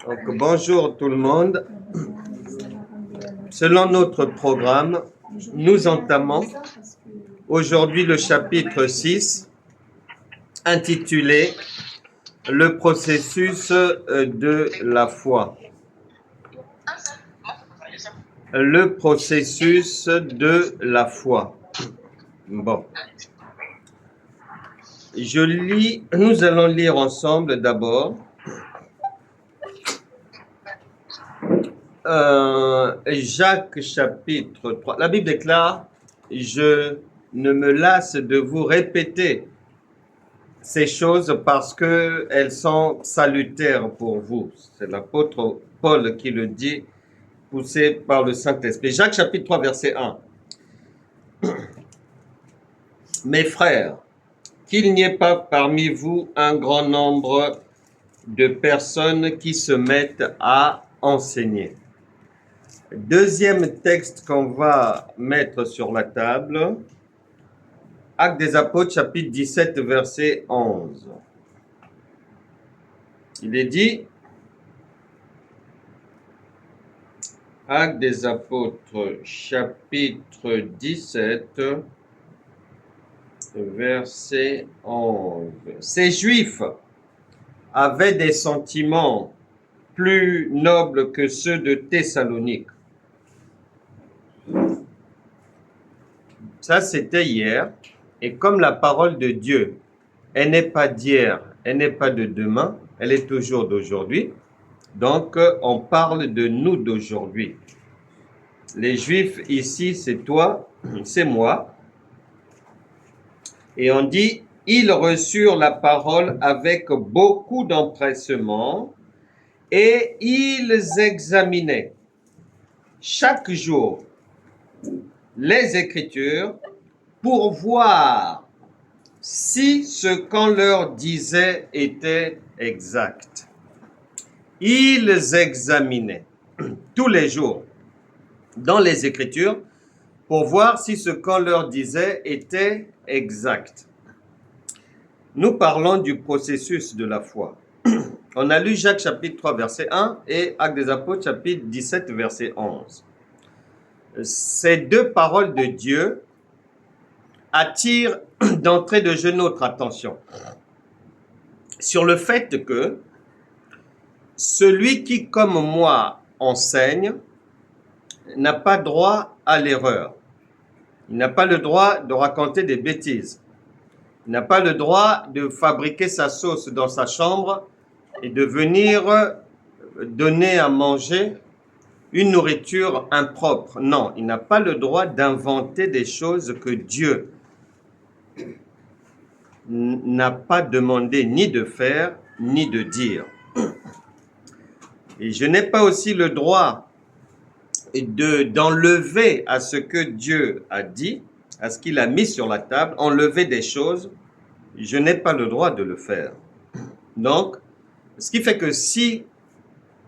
Donc, bonjour tout le monde. Selon notre programme, nous entamons aujourd'hui le chapitre 6 intitulé « Le processus de la foi ». Le processus de la foi. Bon. Nous allons lire ensemble d'abord Jacques chapitre 3. La Bible déclare « Je ne me lasse de vous répéter ces choses parce qu'elles sont salutaires pour vous. » C'est l'apôtre Paul qui le dit, poussé par le Saint-Esprit. Jacques chapitre 3, verset 1. « Mes frères, qu'il n'y ait pas parmi vous un grand nombre de personnes qui se mettent à enseigner. » Deuxième texte qu'on va mettre sur la table, Actes des Apôtres, chapitre 17, verset 11. Il est dit, Actes des Apôtres, chapitre 17, verset 11. Ces Juifs avaient des sentiments plus nobles que ceux de Thessalonique. Ça, c'était hier. Et comme la parole de Dieu, elle n'est pas d'hier, elle n'est pas de demain, elle est toujours d'aujourd'hui. Donc, on parle de nous d'aujourd'hui. Les Juifs ici, c'est toi, c'est moi. Et on dit, ils reçurent la parole avec beaucoup d'empressement et ils examinaient chaque jour les Écritures pour voir si ce qu'on leur disait était exact. Ils examinaient tous les jours dans les Écritures pour voir si ce qu'on leur disait était exact. Nous parlons du processus de la foi. On a lu Jacques chapitre 3 verset 1 et Actes des Apôtres chapitre 17 verset 11. Ces deux paroles de Dieu attirent d'entrée de jeu notre attention sur le fait que celui qui, comme moi, enseigne, n'a pas droit à l'erreur. Il n'a pas le droit de raconter des bêtises. Il n'a pas le droit de fabriquer sa sauce dans sa chambre et de venir donner à manger une nourriture impropre. Non, il n'a pas le droit d'inventer des choses que Dieu n'a pas demandé ni de faire, ni de dire. Et je n'ai pas aussi le droit d'enlever à ce que Dieu a dit, à ce qu'il a mis sur la table, enlever des choses, je n'ai pas le droit de le faire. Donc, ce qui fait que si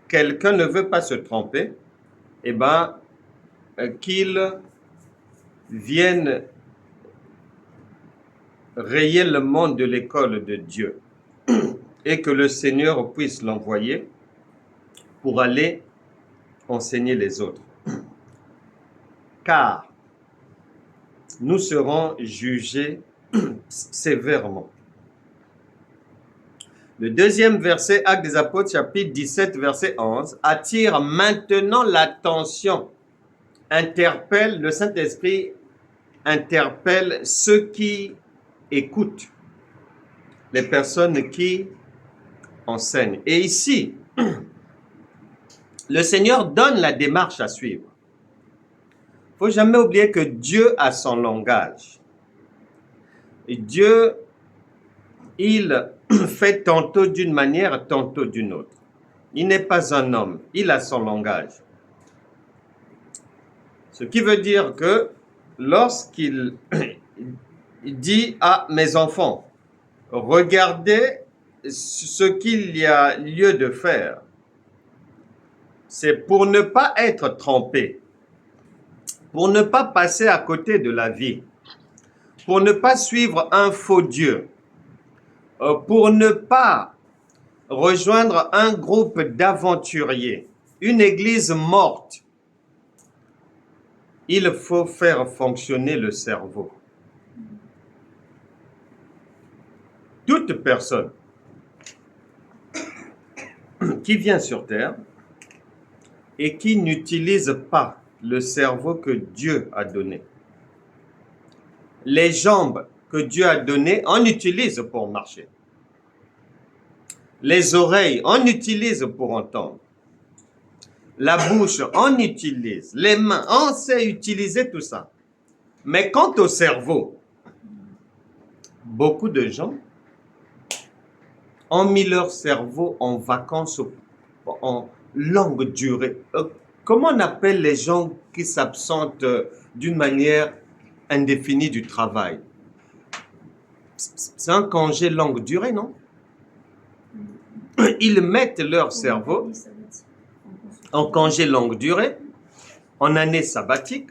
quelqu'un ne veut pas se tromper, eh bien, qu'il vienne rayer le monde de l'école de Dieu et que le Seigneur puisse l'envoyer pour aller enseigner les autres. Car nous serons jugés sévèrement. Le deuxième verset, Actes des Apôtres, chapitre 17, verset 11, attire maintenant l'attention, le Saint-Esprit interpelle ceux qui écoutent, les personnes qui enseignent. Et ici, le Seigneur donne la démarche à suivre. Il ne faut jamais oublier que Dieu a son langage. Et Dieu, il fait tantôt d'une manière, tantôt d'une autre. Il n'est pas un homme, il a son langage. Ce qui veut dire que lorsqu'il dit à mes enfants, regardez ce qu'il y a lieu de faire, c'est pour ne pas être trompé, pour ne pas passer à côté de la vie, pour ne pas suivre un faux Dieu, pour ne pas rejoindre un groupe d'aventuriers, une église morte, il faut faire fonctionner le cerveau. Toute personne qui vient sur Terre et qui n'utilise pas le cerveau que Dieu a donné, les jambes que Dieu a données, on utilise pour marcher. Les oreilles, on utilise pour entendre. La bouche, on utilise. Les mains, on sait utiliser tout ça. Mais quant au cerveau, beaucoup de gens ont mis leur cerveau en vacances en longue durée. Comment on appelle les gens qui s'absentent d'une manière indéfinie du travail? C'est un congé longue durée, non? Ils mettent leur cerveau en congé longue durée, en année sabbatique.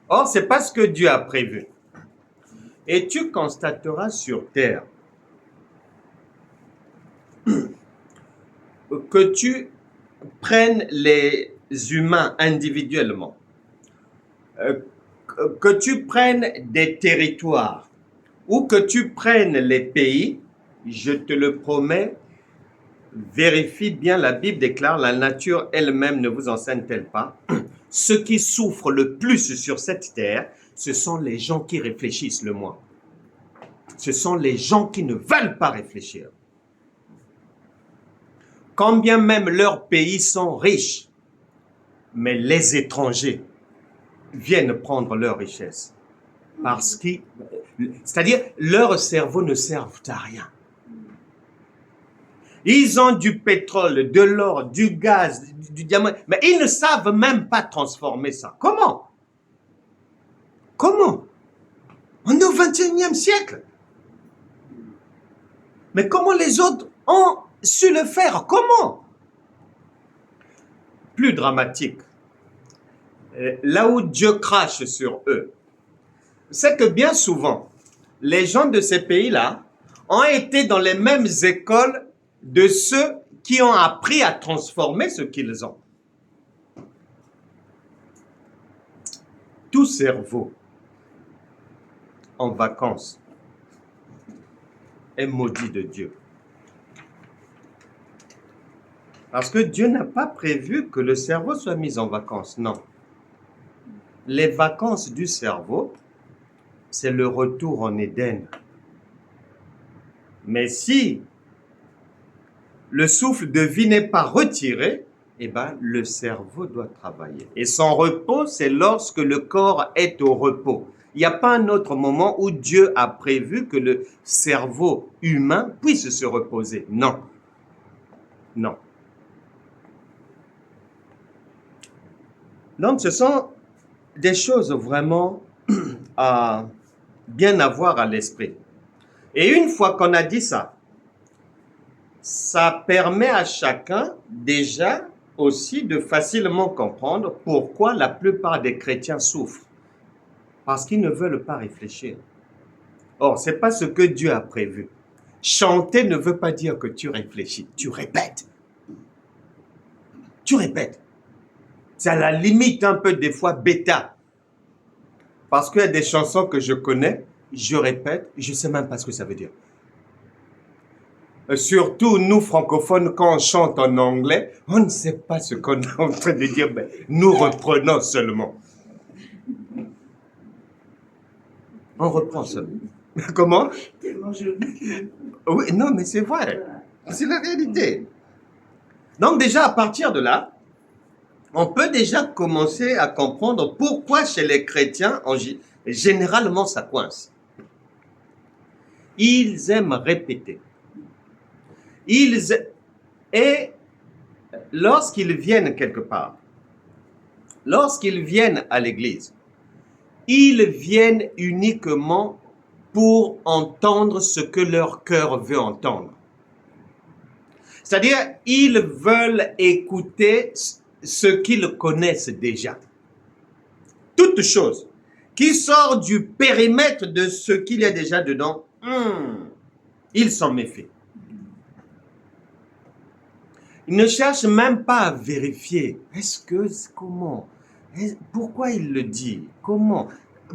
Or, c'est pas ce que Dieu a prévu. Et tu constateras sur terre que tu prennes les humains individuellement, que tu prennes des territoires ou que tu prennes les pays, je te le promets, vérifie bien, la Bible déclare, la nature elle-même ne vous enseigne-t-elle pas? Ceux qui souffrent le plus sur cette terre, ce sont les gens qui réfléchissent le moins. Ce sont les gens qui ne veulent pas réfléchir. Quand bien même leurs pays sont riches, mais les étrangers viennent prendre leur richesse. Parce que, c'est-à-dire, leurs cerveaux ne servent à rien. Ils ont du pétrole, de l'or, du gaz, du diamant, mais ils ne savent même pas transformer ça. Comment? Comment? On est au XXIe siècle. Mais comment les autres ont su le faire? Comment? Plus dramatique, là où Dieu crache sur eux, c'est que bien souvent, les gens de ces pays-là ont été dans les mêmes écoles de ceux qui ont appris à transformer ce qu'ils ont. Tout cerveau en vacances est maudit de Dieu. Parce que Dieu n'a pas prévu que le cerveau soit mis en vacances, non. Les vacances du cerveau, c'est le retour en Éden. Mais si le souffle de vie n'est pas retiré, eh ben, le cerveau doit travailler. Et son repos, c'est lorsque le corps est au repos. Il n'y a pas un autre moment où Dieu a prévu que le cerveau humain puisse se reposer. Non. Non. Donc, ce sont des choses vraiment à bien avoir à l'esprit. Et une fois qu'on a dit ça, ça permet à chacun déjà aussi de facilement comprendre pourquoi la plupart des chrétiens souffrent. Parce qu'ils ne veulent pas réfléchir. Or, ce n'est pas ce que Dieu a prévu. Chanter ne veut pas dire que tu réfléchis, tu répètes. Tu répètes. C'est à la limite un peu des fois bêta. Parce qu'il y a des chansons que je connais, je répète, je ne sais même pas ce que ça veut dire. Surtout nous francophones, quand on chante en anglais, on ne sait pas ce qu'on est en train de dire, mais nous reprenons seulement. On reprend seulement. Comment? Oui, non, mais c'est vrai. C'est la réalité. Donc déjà, à partir de là, on peut déjà commencer à comprendre pourquoi chez les chrétiens, généralement, ça coince. Ils aiment répéter. Et lorsqu'ils viennent quelque part, lorsqu'ils viennent à l'église, ils viennent uniquement pour entendre ce que leur cœur veut entendre. C'est-à-dire, ils veulent écouter ce qu'ils connaissent déjà. Toute chose qui sort du périmètre de ce qu'il y a déjà dedans, ils s'en méfient. Il ne cherche même pas à vérifier. Comment? Pourquoi il le dit? Comment?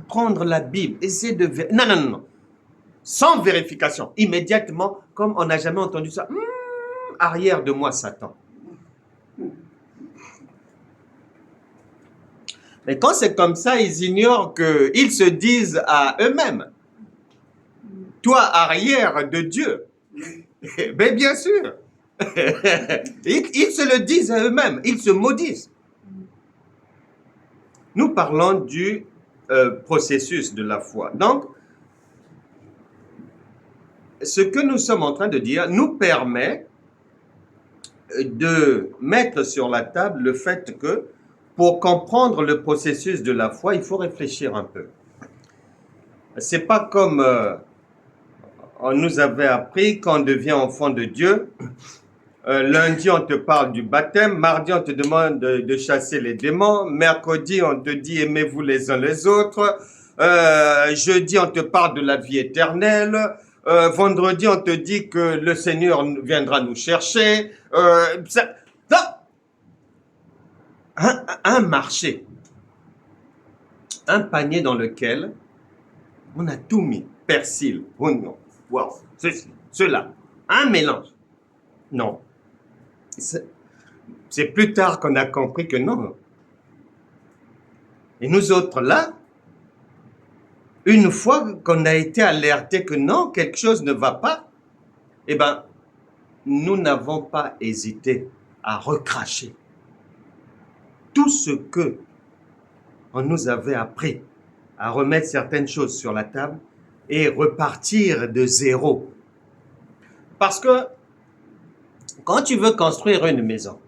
Prendre la Bible, essayer de vérifier. Non, non, non, non. Sans vérification. Immédiatement, comme on n'a jamais entendu ça. Arrière de moi, Satan. Mais quand c'est comme ça, ils ignorent qu'ils se disent à eux-mêmes, toi, arrière de Dieu. Mais bien sûr. Ils se le disent à eux-mêmes, ils se maudissent. Nous parlons du processus de la foi. Donc, ce que nous sommes en train de dire nous permet de mettre sur la table le fait que pour comprendre le processus de la foi, il faut réfléchir un peu. C'est pas comme on nous avait appris quand on devient enfant de Dieu. Lundi, on te parle du baptême. Mardi, on te demande de chasser les démons. Mercredi, on te dit aimez-vous les uns les autres. Jeudi, on te parle de la vie éternelle. Vendredi, on te dit que le Seigneur viendra nous chercher. Un marché. Un panier dans lequel on a tout mis. Persil, oignon, wow, ceci, cela. Un mélange. Non. C'est plus tard qu'on a compris que non. Et nous autres là, une fois qu'on a été alerté que non, quelque chose ne va pas, eh bien, nous n'avons pas hésité à recracher tout ce que on nous avait appris, à remettre certaines choses sur la table et repartir de zéro. Parce que quand tu veux construire une maison,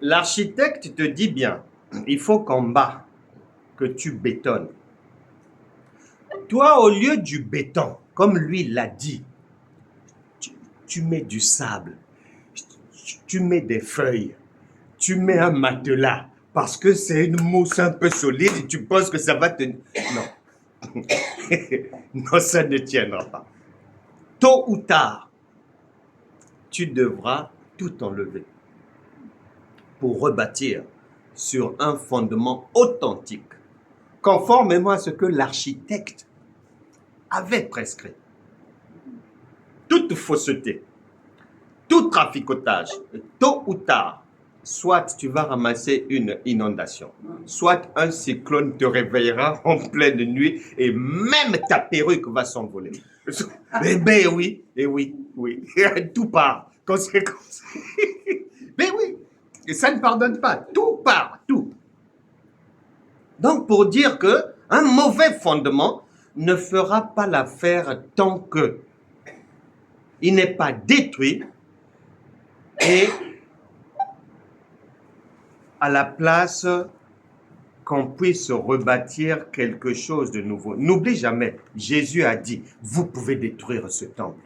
l'architecte te dit bien, il faut qu'en bas, que tu bétonnes. Toi, au lieu du béton, comme lui l'a dit, tu mets du sable, tu mets des feuilles, tu mets un matelas, parce que c'est une mousse un peu solide et tu penses que ça va te... Non. Non, ça ne tiendra pas. Tôt ou tard, tu devras tout enlever pour rebâtir sur un fondement authentique, conformément à ce que l'architecte avait prescrit. Toute fausseté, tout traficotage, tôt ou tard, soit tu vas ramasser une inondation, soit un cyclone te réveillera en pleine nuit et même ta perruque va s'envoler. Eh bien oui, tout part. Conséquence. Mais oui, et ça ne pardonne pas, tout part, tout. Donc pour dire que un mauvais fondement ne fera pas l'affaire tant que il n'est pas détruit et à la place qu'on puisse rebâtir quelque chose de nouveau. N'oublie jamais, Jésus a dit, vous pouvez détruire ce temple.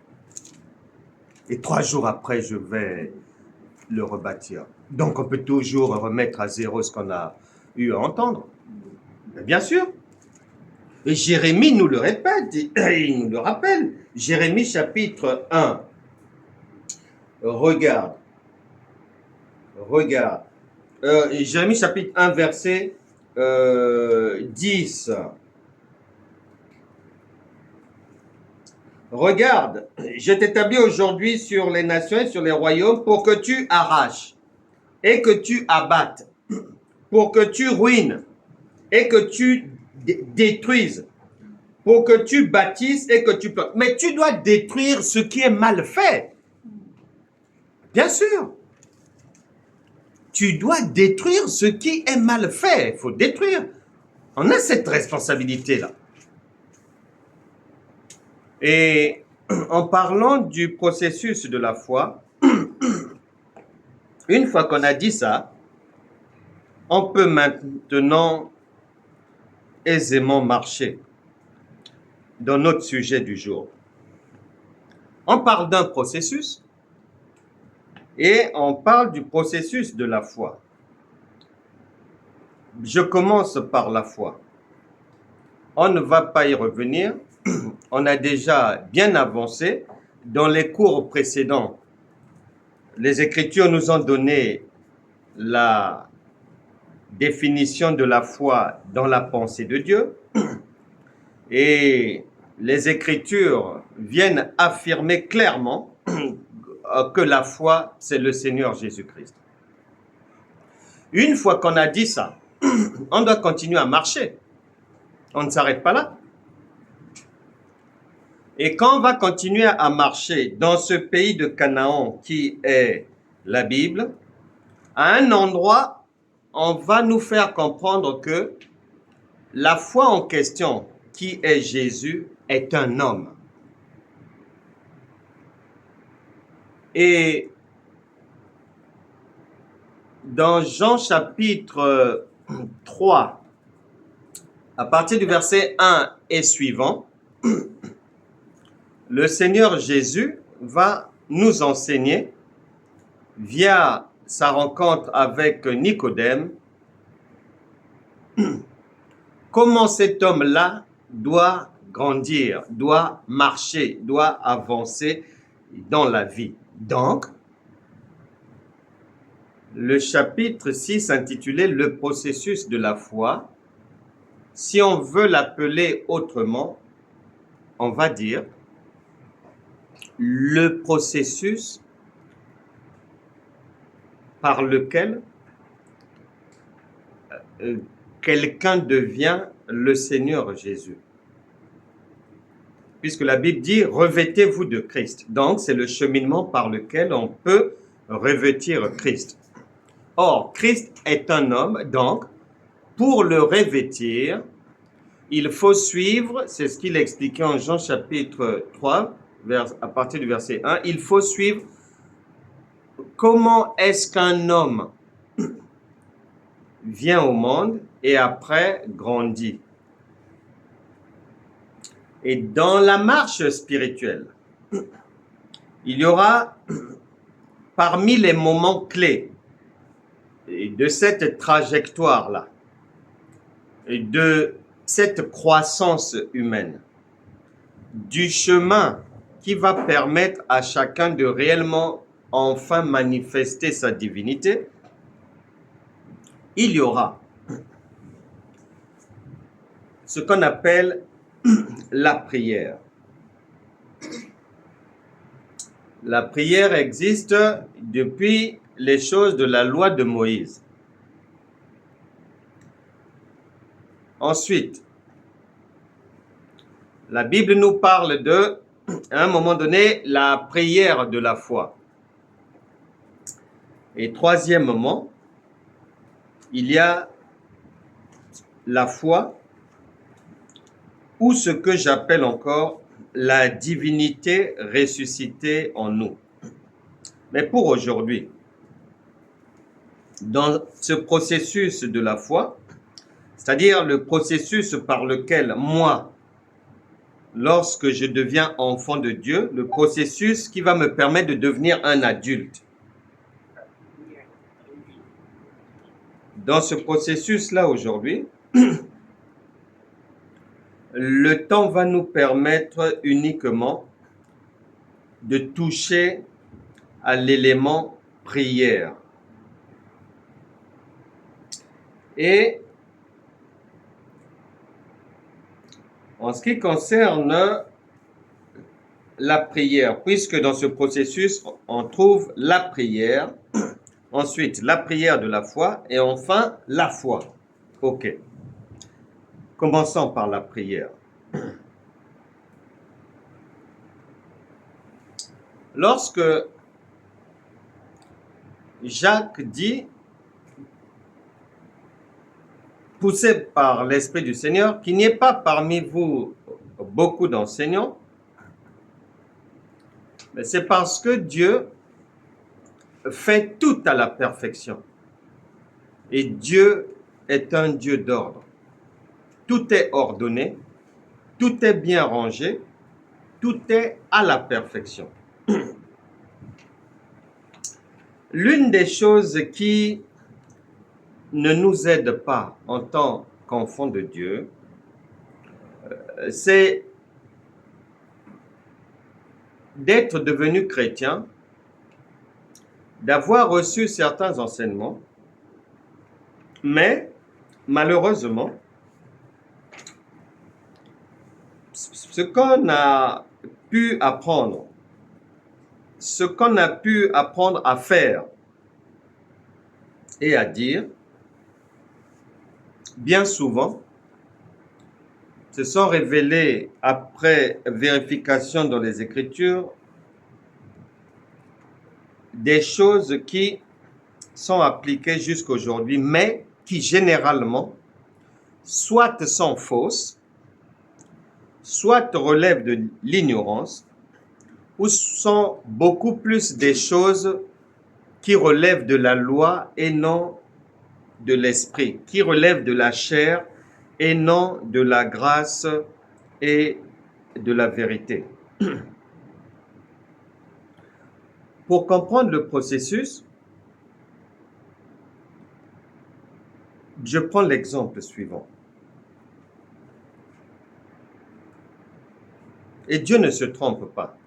Et 3 jours après, je vais le rebâtir. Donc on peut toujours remettre à zéro ce qu'on a eu à entendre. Mais bien sûr. Et Jérémie nous le répète, il nous le rappelle. Jérémie chapitre 1. Regarde. Jérémie chapitre 1 verset 10. Regarde, je t'établis aujourd'hui sur les nations et sur les royaumes pour que tu arraches et que tu abattes, pour que tu ruines et que tu détruises, pour que tu bâtisses et que tu plantes. Mais tu dois détruire ce qui est mal fait. Bien sûr. Tu dois détruire ce qui est mal fait. Il faut détruire. On a cette responsabilité-là. Et en parlant du processus de la foi, une fois qu'on a dit ça, on peut maintenant aisément marcher dans notre sujet du jour. On parle d'un processus et on parle du processus de la foi. Je commence par la foi. On ne va pas y revenir. On a déjà bien avancé dans les cours précédents. les Écritures nous ont donné la définition de la foi dans la pensée de Dieu et les Écritures viennent affirmer clairement que la foi, c'est le Seigneur Jésus-Christ. Une fois qu'on a dit ça, on doit continuer à marcher. On ne s'arrête pas là. Et quand on va continuer à marcher dans ce pays de Canaan qui est la Bible, à un endroit, on va nous faire comprendre que la foi en question, qui est Jésus, est un homme. Et dans Jean chapitre 3, à partir du verset 1 et suivant, le Seigneur Jésus va nous enseigner via sa rencontre avec Nicodème comment cet homme-là doit grandir, doit marcher, doit avancer dans la vie. Donc, le chapitre 6 intitulé « Le processus de la foi », si on veut l'appeler autrement, on va dire le processus par lequel quelqu'un devient le Seigneur Jésus. Puisque la Bible dit « Revêtez-vous de Christ ». Donc, c'est le cheminement par lequel on peut revêtir Christ. Or, Christ est un homme, donc, pour le revêtir, il faut suivre, c'est ce qu'il expliquait en Jean chapitre 3, à partir du verset 1, il faut suivre comment est-ce qu'un homme vient au monde et après grandit. Et dans la marche spirituelle, il y aura parmi les moments clés de cette trajectoire-là, de cette croissance humaine, du chemin qui va permettre à chacun de réellement enfin manifester sa divinité, il y aura ce qu'on appelle la prière. La prière existe depuis les choses de la loi de Moïse. Ensuite, la Bible nous parle de, à un moment donné, la prière de la foi. Et troisièmement, il y a la foi ou ce que j'appelle encore la divinité ressuscitée en nous. Mais pour aujourd'hui, dans ce processus de la foi, c'est-à-dire le processus par lequel moi, lorsque je deviens enfant de Dieu, le processus qui va me permettre de devenir un adulte. Dans ce processus-là aujourd'hui, le temps va nous permettre uniquement de toucher à l'élément prière. Et en ce qui concerne la prière, puisque dans ce processus, on trouve la prière, ensuite la prière de la foi et enfin la foi. Ok. Commençons par la prière. Lorsque Jacques dit, poussé par l'Esprit du Seigneur, qu'il n'y ait pas parmi vous beaucoup d'enseignants, mais c'est parce que Dieu fait tout à la perfection. Et Dieu est un Dieu d'ordre. Tout est ordonné, tout est bien rangé, tout est à la perfection. L'une des choses qui ne nous aide pas en tant qu'enfants de Dieu, c'est d'être devenu chrétien d'avoir reçu certains enseignements, mais malheureusement, ce qu'on a pu apprendre, ce qu'on a pu apprendre à faire et à dire, bien souvent, se sont révélés après vérification dans les Écritures des choses qui sont appliquées jusqu'aujourd'hui, mais qui généralement soit sont fausses, soit relèvent de l'ignorance, ou sont beaucoup plus des choses qui relèvent de la loi et non de l'esprit, qui relèvent de la chair et non de la grâce et de la vérité. Pour comprendre le processus, je prends l'exemple suivant. Et Dieu ne se trompe pas.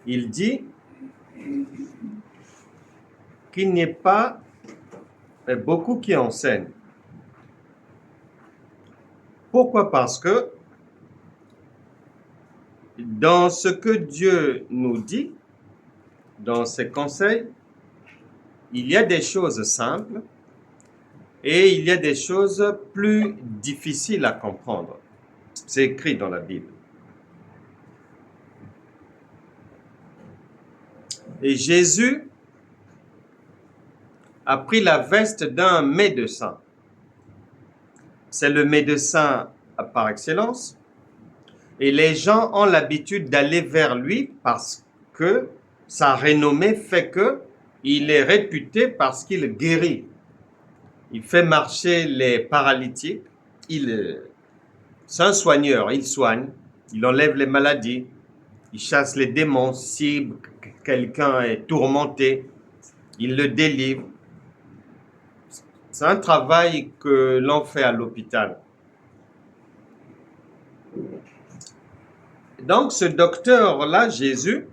Il dit qu'il n'y ait pas beaucoup qui enseignent. Pourquoi? Parce que dans ce que Dieu nous dit, dans ses conseils, il y a des choses simples et il y a des choses plus difficiles à comprendre. C'est écrit dans la Bible. Et Jésus a pris la veste d'un médecin. C'est le médecin par excellence. Et les gens ont l'habitude d'aller vers lui parce que sa renommée fait que il est réputé parce qu'il guérit. Il fait marcher les paralytiques. C'est un soigneur, il soigne, il enlève les maladies, il chasse les démons. Si quelqu'un est tourmenté, il le délivre. C'est un travail que l'on fait à l'hôpital. Donc ce docteur-là, Jésus,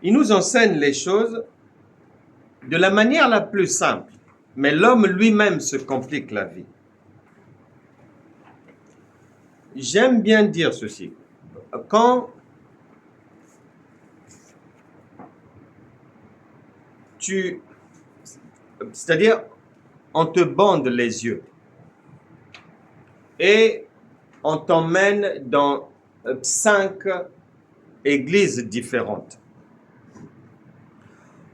il nous enseigne les choses de la manière la plus simple. Mais l'homme lui-même se complique la vie. J'aime bien dire ceci. C'est-à-dire, on te bande les yeux et on t'emmène dans 5 églises différentes.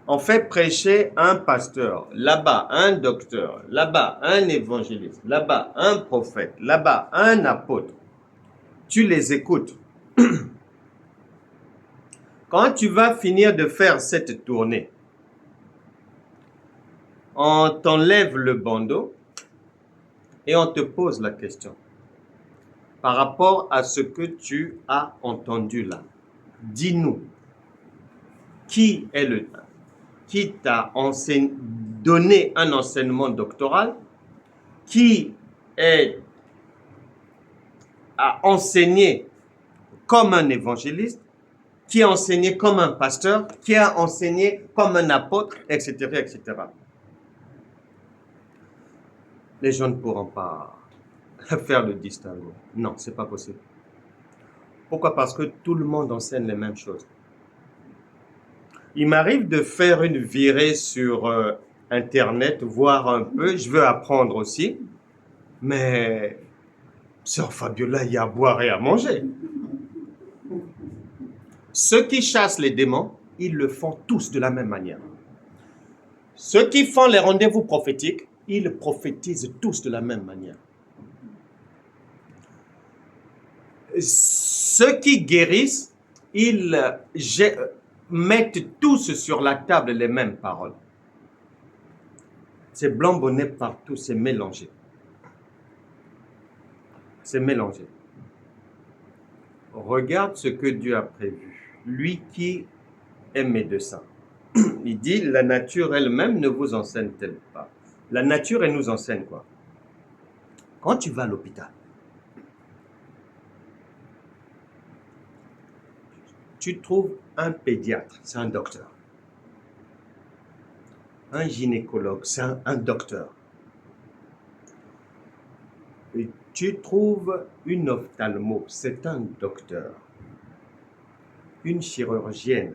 On fait prêcher un pasteur, là-bas un docteur, là-bas un évangéliste, là-bas un prophète, là-bas un apôtre. Tu les écoutes. Quand tu vas finir de faire cette tournée, on t'enlève le bandeau et on te pose la question. Par rapport à ce que tu as entendu là, dis-nous, qui t'a donné un enseignement doctoral, qui a enseigné comme un évangéliste, qui a enseigné comme un pasteur, qui a enseigné comme un apôtre, etc., etc. Les gens ne pourront pas faire le distinguo. Non, c'est pas possible. Pourquoi? Parce que tout le monde enseigne les mêmes choses. Il m'arrive de faire une virée sur Internet, voir un peu, je veux apprendre aussi, mais Sœur Fabiola, il y a à boire et à manger. Ceux qui chassent les démons, ils le font tous de la même manière. Ceux qui font les rendez-vous prophétiques, ils prophétisent tous de la même manière. Ceux qui guérissent, ils mettent tous sur la table les mêmes paroles. C'est blanc bonnet partout, c'est mélangé. C'est mélangé. Regarde ce que Dieu a prévu. Lui qui est médecin. Il dit, la nature elle-même ne vous enseigne-t-elle pas? La nature, elle nous enseigne quoi? Quand tu vas à l'hôpital, tu trouves un pédiatre, c'est un docteur. Un gynécologue, c'est un docteur. Et tu trouves une ophtalmo, c'est un docteur. Une chirurgienne,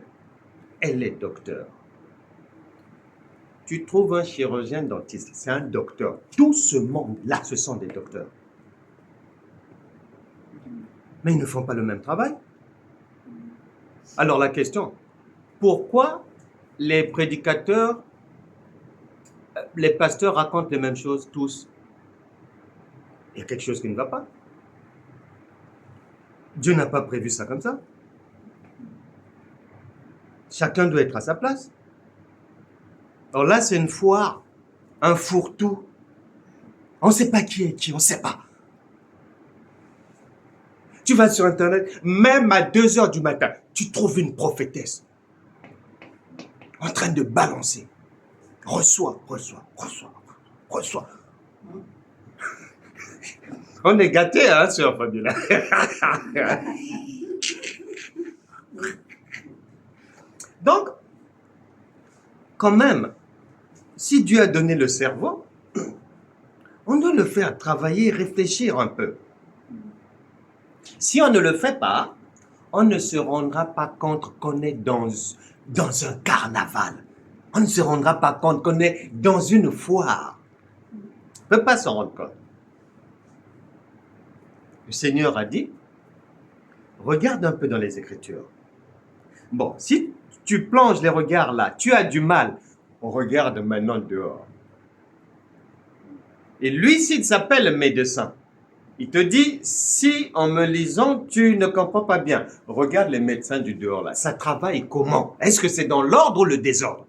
elle est docteur. Tu trouves un chirurgien dentiste, c'est un docteur. Tout ce monde-là, ce sont des docteurs. Mais ils ne font pas le même travail. Alors la question, pourquoi les prédicateurs, les pasteurs racontent les mêmes choses tous? Il y a quelque chose qui ne va pas. Dieu n'a pas prévu ça comme ça. Chacun doit être à sa place. Alors là, c'est une foire, un fourre-tout. On ne sait pas qui est qui, on ne sait pas. Tu vas sur Internet, même à 2 heures du matin, tu trouves une prophétesse en train de balancer. Reçois. On est gâtés, hein, sur Fabiola. Donc, quand même, si Dieu a donné le cerveau, on doit le faire travailler, réfléchir un peu. Si on ne le fait pas, on ne se rendra pas compte qu'on est dans un carnaval. On ne se rendra pas compte qu'on est dans une foire. On ne peut pas s'en rendre compte. Le Seigneur a dit, regarde un peu dans les Écritures. Bon, si tu plonges les regards là, tu as du mal, on regarde maintenant dehors. Et lui, s'il s'appelle médecin, il te dit, si en me lisant, tu ne comprends pas bien, regarde les médecins du dehors là, ça travaille comment? Est-ce que c'est dans l'ordre ou le désordre?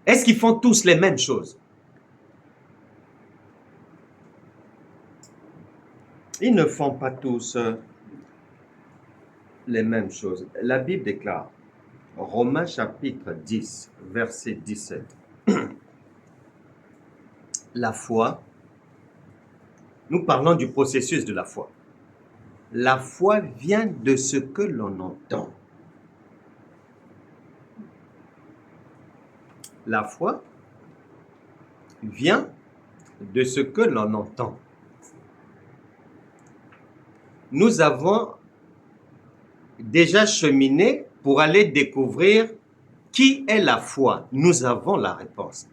Est-ce qu'ils font tous les mêmes choses? Ils ne font pas tous les mêmes choses. La Bible déclare, Romains chapitre 10, verset 17, la foi, nous parlons du processus de la foi. La foi vient de ce que l'on entend. La foi vient de ce que l'on entend. Nous avons déjà cheminé pour aller découvrir qui est la foi. Nous avons la réponse.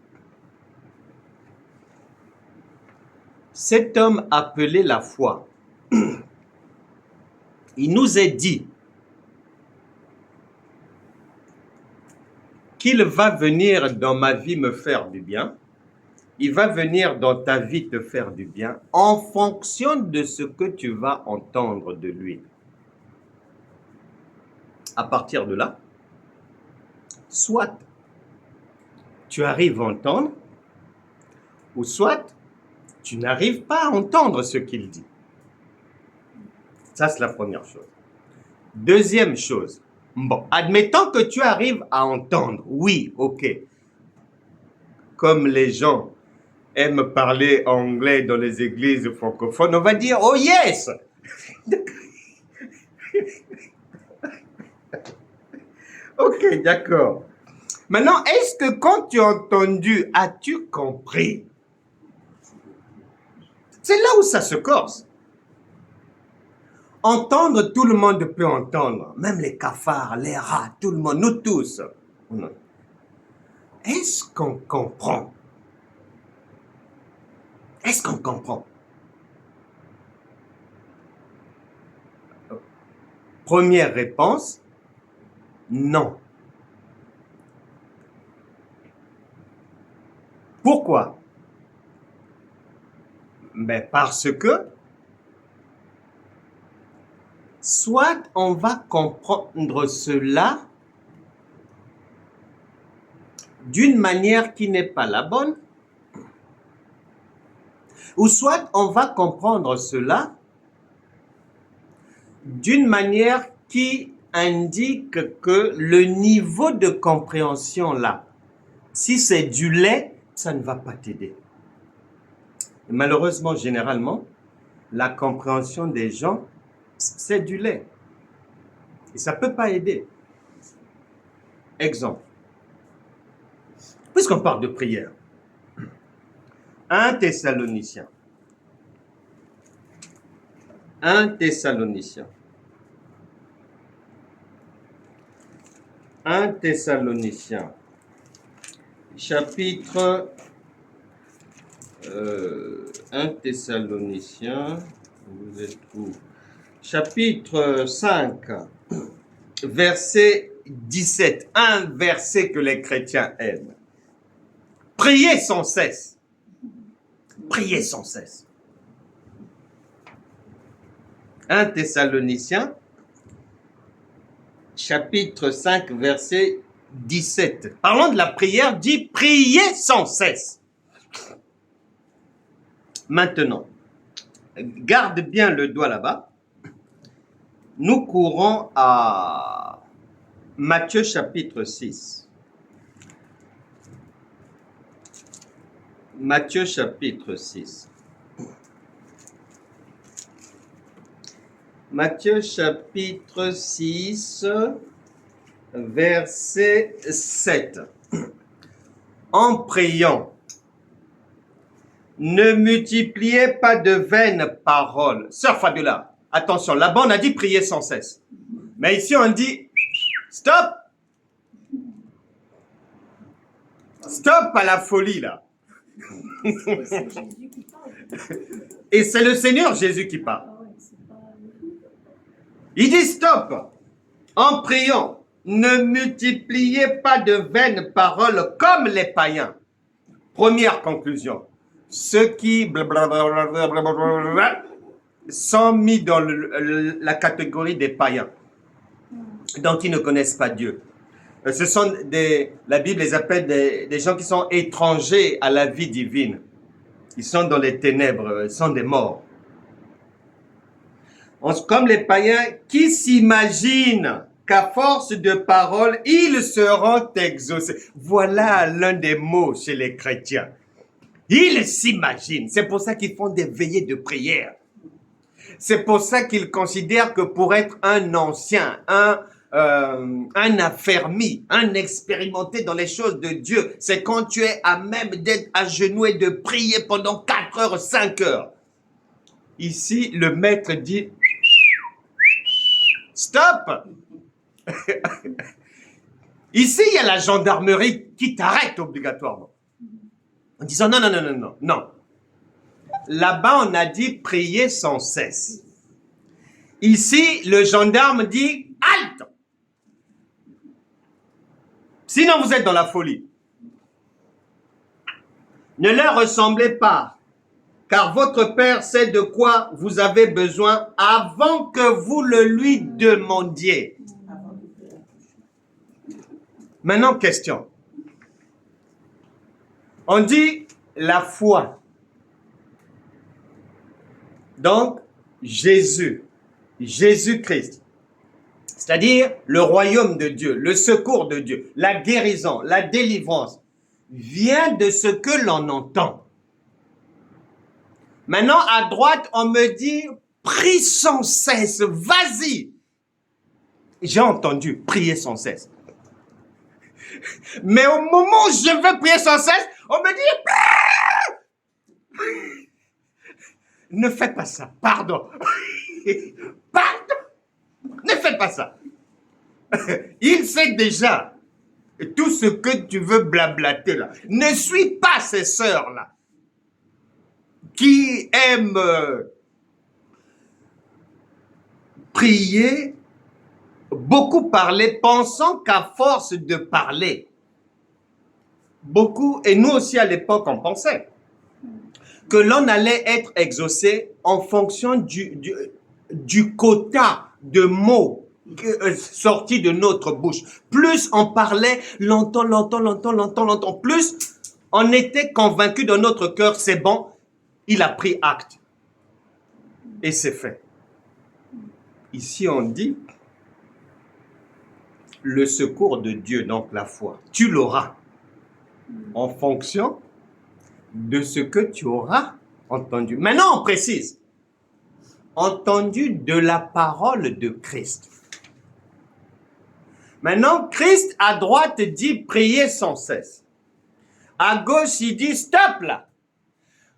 Cet homme appelé la foi, il nous est dit qu'il va venir dans ma vie me faire du bien, il va venir dans ta vie te faire du bien en fonction de ce que tu vas entendre de lui. À partir de là, soit tu arrives à entendre, ou soit tu n'arrives pas à entendre ce qu'il dit. Ça, c'est la première chose. Deuxième chose, bon, admettons que tu arrives à entendre, oui, ok. Comme les gens aiment parler anglais dans les églises francophones, on va dire, oh yes! Ok, d'accord. Maintenant, est-ce que quand tu as entendu, as-tu compris? C'est là où ça se corse. Entendre, tout le monde peut entendre, même les cafards, les rats, tout le monde, nous tous. Est-ce qu'on comprend? Est-ce qu'on comprend? Première réponse, non. Pourquoi? Ben parce que soit on va comprendre cela d'une manière qui n'est pas la bonne, ou soit on va comprendre cela d'une manière qui indique que le niveau de compréhension là, si c'est du lait, ça ne va pas t'aider. Malheureusement, généralement, la compréhension des gens, c'est du lait. Et ça ne peut pas aider. Exemple. Puisqu'on parle de prière. 1 Thessaloniciens. 1 Thessaloniciens. 1 Thessaloniciens. Chapitre 1 Thessaloniciens. Vous êtes où? Chapitre 5, verset 17. Un verset que les chrétiens aiment. Priez sans cesse. Priez sans cesse. 1 Thessaloniciens, chapitre 5, verset 17. Parlons de la prière, dit priez sans cesse. Maintenant, garde bien le doigt là-bas. Nous courons à Matthieu chapitre 6. Matthieu chapitre 6. Matthieu chapitre 6, verset 7. En priant, ne multipliez pas de vaines paroles. Sœur Fabiola, attention, là-bas on a dit prier sans cesse. Mais ici on dit stop. Stop à la folie là. Et c'est le Seigneur Jésus qui parle. Il dit stop. En priant, ne multipliez pas de vaines paroles comme les païens. Première conclusion. Ceux qui sont mis dans la catégorie des païens, donc ils ne connaissent pas Dieu. Ce sont la Bible les appelle des gens qui sont étrangers à la vie divine. Ils sont dans les ténèbres, ils sont des morts. Comme les païens qui s'imaginent qu'à force de paroles, ils seront exaucés. Voilà l'un des mots chez les chrétiens. Ils s'imaginent. C'est pour ça qu'ils font des veillées de prière. C'est pour ça qu'ils considèrent que pour être un ancien, un affermi, un expérimenté dans les choses de Dieu, c'est quand tu es à même d'être à genoux et de prier pendant 4 heures, 5 heures. Ici, le maître dit stop. Ici, il y a la gendarmerie qui t'arrête obligatoirement. En disant non, non, non, non, non, non. Là-bas, on a dit prier sans cesse. Ici, le gendarme dit halte. Sinon, vous êtes dans la folie. Ne leur ressemblez pas, car votre Père sait de quoi vous avez besoin avant que vous le lui demandiez. Maintenant, question. On dit la foi. Donc, Jésus-Christ, c'est-à-dire le royaume de Dieu, le secours de Dieu, la guérison, la délivrance, vient de ce que l'on entend. Maintenant, à droite, on me dit, prie sans cesse, vas-y. J'ai entendu prier sans cesse. Mais au moment où je veux prier sans cesse, on me dit, ne fais pas ça, pardon. Pardon, ne fais pas ça. Il sait déjà tout ce que tu veux blablater là. Ne suis pas ces sœurs là qui aiment prier, beaucoup parler, pensant qu'à force de parler, beaucoup, et nous aussi à l'époque on pensait, que l'on allait être exaucé en fonction du quota de mots sortis de notre bouche. Plus on parlait longtemps, plus on était convaincu dans notre cœur, c'est bon, il a pris acte. Et c'est fait. Ici on dit, le secours de Dieu, donc la foi, tu l'auras en fonction de ce que tu auras entendu. Maintenant, on précise. Entendu de la parole de Christ. Maintenant, Christ à droite dit prier sans cesse. À gauche, il dit stop là.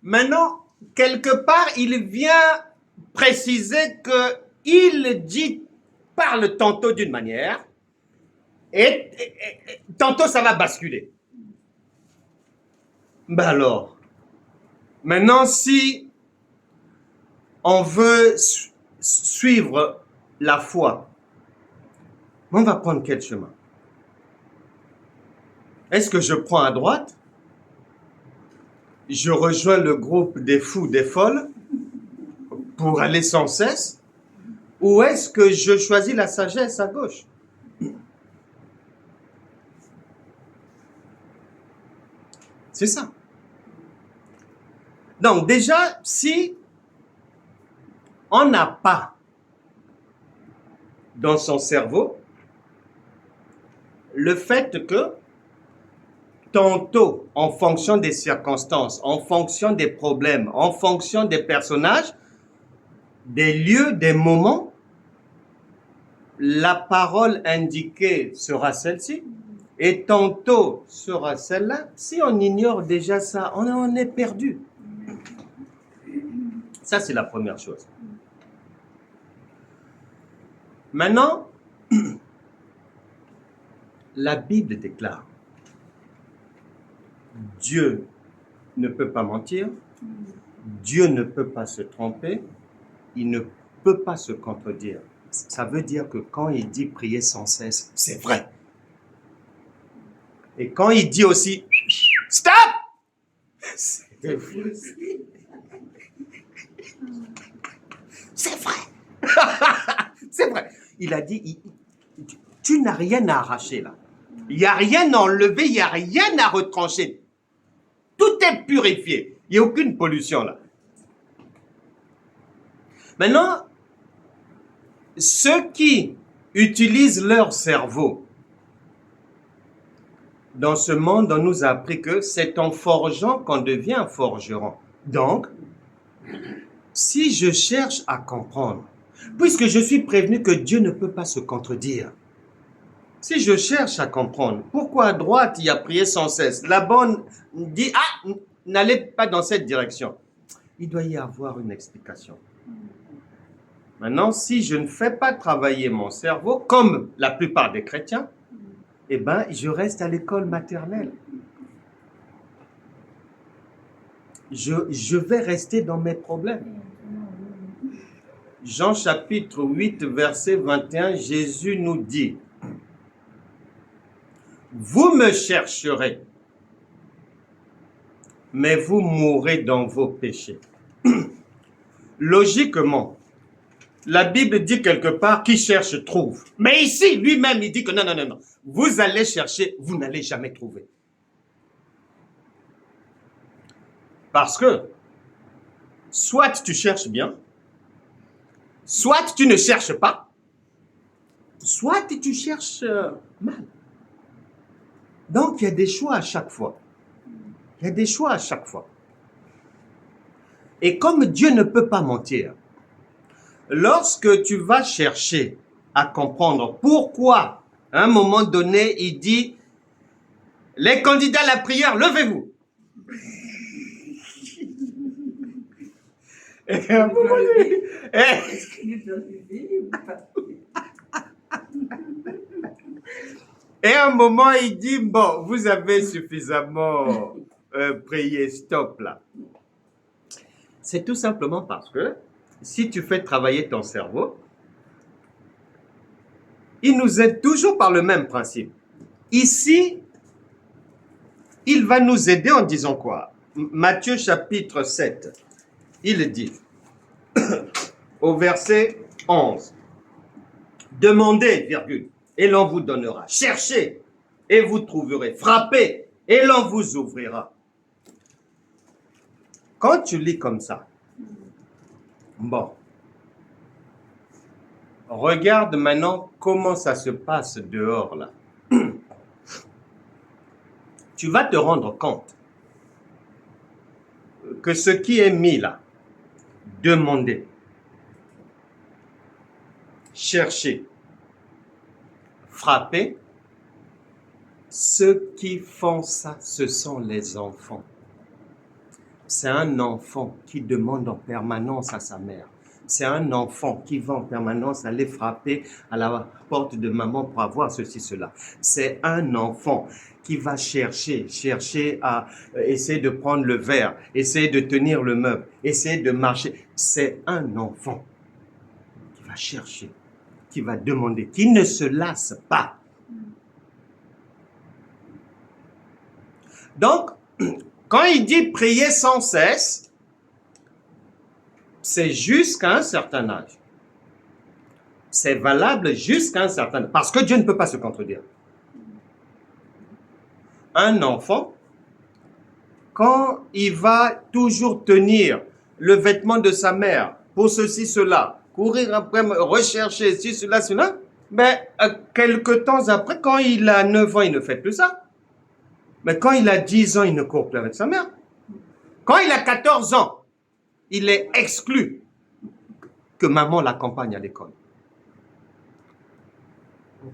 Maintenant, quelque part, il vient préciser qu'il dit, parle tantôt d'une manière, et tantôt ça va basculer. Ben alors, maintenant, si on veut suivre la foi, on va prendre quel chemin? Est-ce que je prends à droite? Je rejoins le groupe des fous, des folles pour aller sans cesse? Ou est-ce que je choisis la sagesse à gauche? C'est ça. Donc déjà, si on n'a pas dans son cerveau le fait que tantôt, en fonction des circonstances, en fonction des problèmes, en fonction des personnages, des lieux, des moments, la parole indiquée sera celle-ci et tantôt sera celle-là. Si on ignore déjà ça, on est perdu. Ça, c'est la première chose. Maintenant, la Bible déclare, Dieu ne peut pas mentir, Dieu ne peut pas se tromper, il ne peut pas se contredire. Ça veut dire que quand il dit prier sans cesse, c'est vrai. Et quand il dit aussi stop, c'est vrai. C'est vrai. C'est vrai. Il a dit, tu n'as rien à arracher là. Il n'y a rien à enlever, il n'y a rien à retrancher. Tout est purifié. Il n'y a aucune pollution là. Maintenant, ceux qui utilisent leur cerveau dans ce monde, on nous a appris que c'est en forgeant qu'on devient forgeron. Donc, si je cherche à comprendre, puisque je suis prévenu que Dieu ne peut pas se contredire, si je cherche à comprendre pourquoi à droite il a prié sans cesse, la bonne dit n'allez pas dans cette direction, il doit y avoir une explication. Maintenant, si je ne fais pas travailler mon cerveau, comme la plupart des chrétiens, eh ben, je reste à l'école maternelle. Je vais rester dans mes problèmes. Jean chapitre 8, verset 21, Jésus nous dit, vous me chercherez, mais vous mourrez dans vos péchés. Logiquement, la Bible dit quelque part, qui cherche trouve. Mais ici, lui-même, il dit que non. Vous allez chercher, vous n'allez jamais trouver. Parce que, soit tu cherches bien, soit tu ne cherches pas, soit tu cherches mal. Donc, il y a des choix à chaque fois. Il y a des choix à chaque fois. Et comme Dieu ne peut pas mentir, lorsque tu vas chercher à comprendre pourquoi, à un moment donné, il dit, les candidats à la prière, levez-vous. Et à un moment donné, et à un moment, il dit, bon, vous avez suffisamment prié, stop là. C'est tout simplement parce que si tu fais travailler ton cerveau, il nous aide toujours par le même principe. Ici, il va nous aider en disant quoi? Matthieu chapitre 7, il dit, au verset 11, demandez, virgule, et l'on vous donnera. Cherchez, et vous trouverez. Frappez, et l'on vous ouvrira. Quand tu lis comme ça, bon, regarde maintenant comment ça se passe dehors là. Tu vas te rendre compte que ce qui est mis là, demander, chercher, frapper, ceux qui font ça, ce sont les enfants. C'est un enfant qui demande en permanence à sa mère. C'est un enfant qui va en permanence aller frapper à la porte de maman pour avoir ceci, cela. C'est un enfant qui va chercher à essayer de prendre le verre, essayer de tenir le meuble, essayer de marcher. C'est un enfant qui va chercher, qui va demander, qui ne se lasse pas. Donc, quand il dit prier sans cesse, c'est jusqu'à un certain âge. C'est valable jusqu'à un certain âge. Parce que Dieu ne peut pas se contredire. Un enfant, quand il va toujours tenir le vêtement de sa mère pour ceci, cela, courir après, rechercher ceci, cela, ben, quelques temps après, quand il a 9 ans, il ne fait plus ça. Mais quand il a 10 ans, il ne court plus avec sa mère. Quand il a 14 ans, il est exclu que maman l'accompagne à l'école.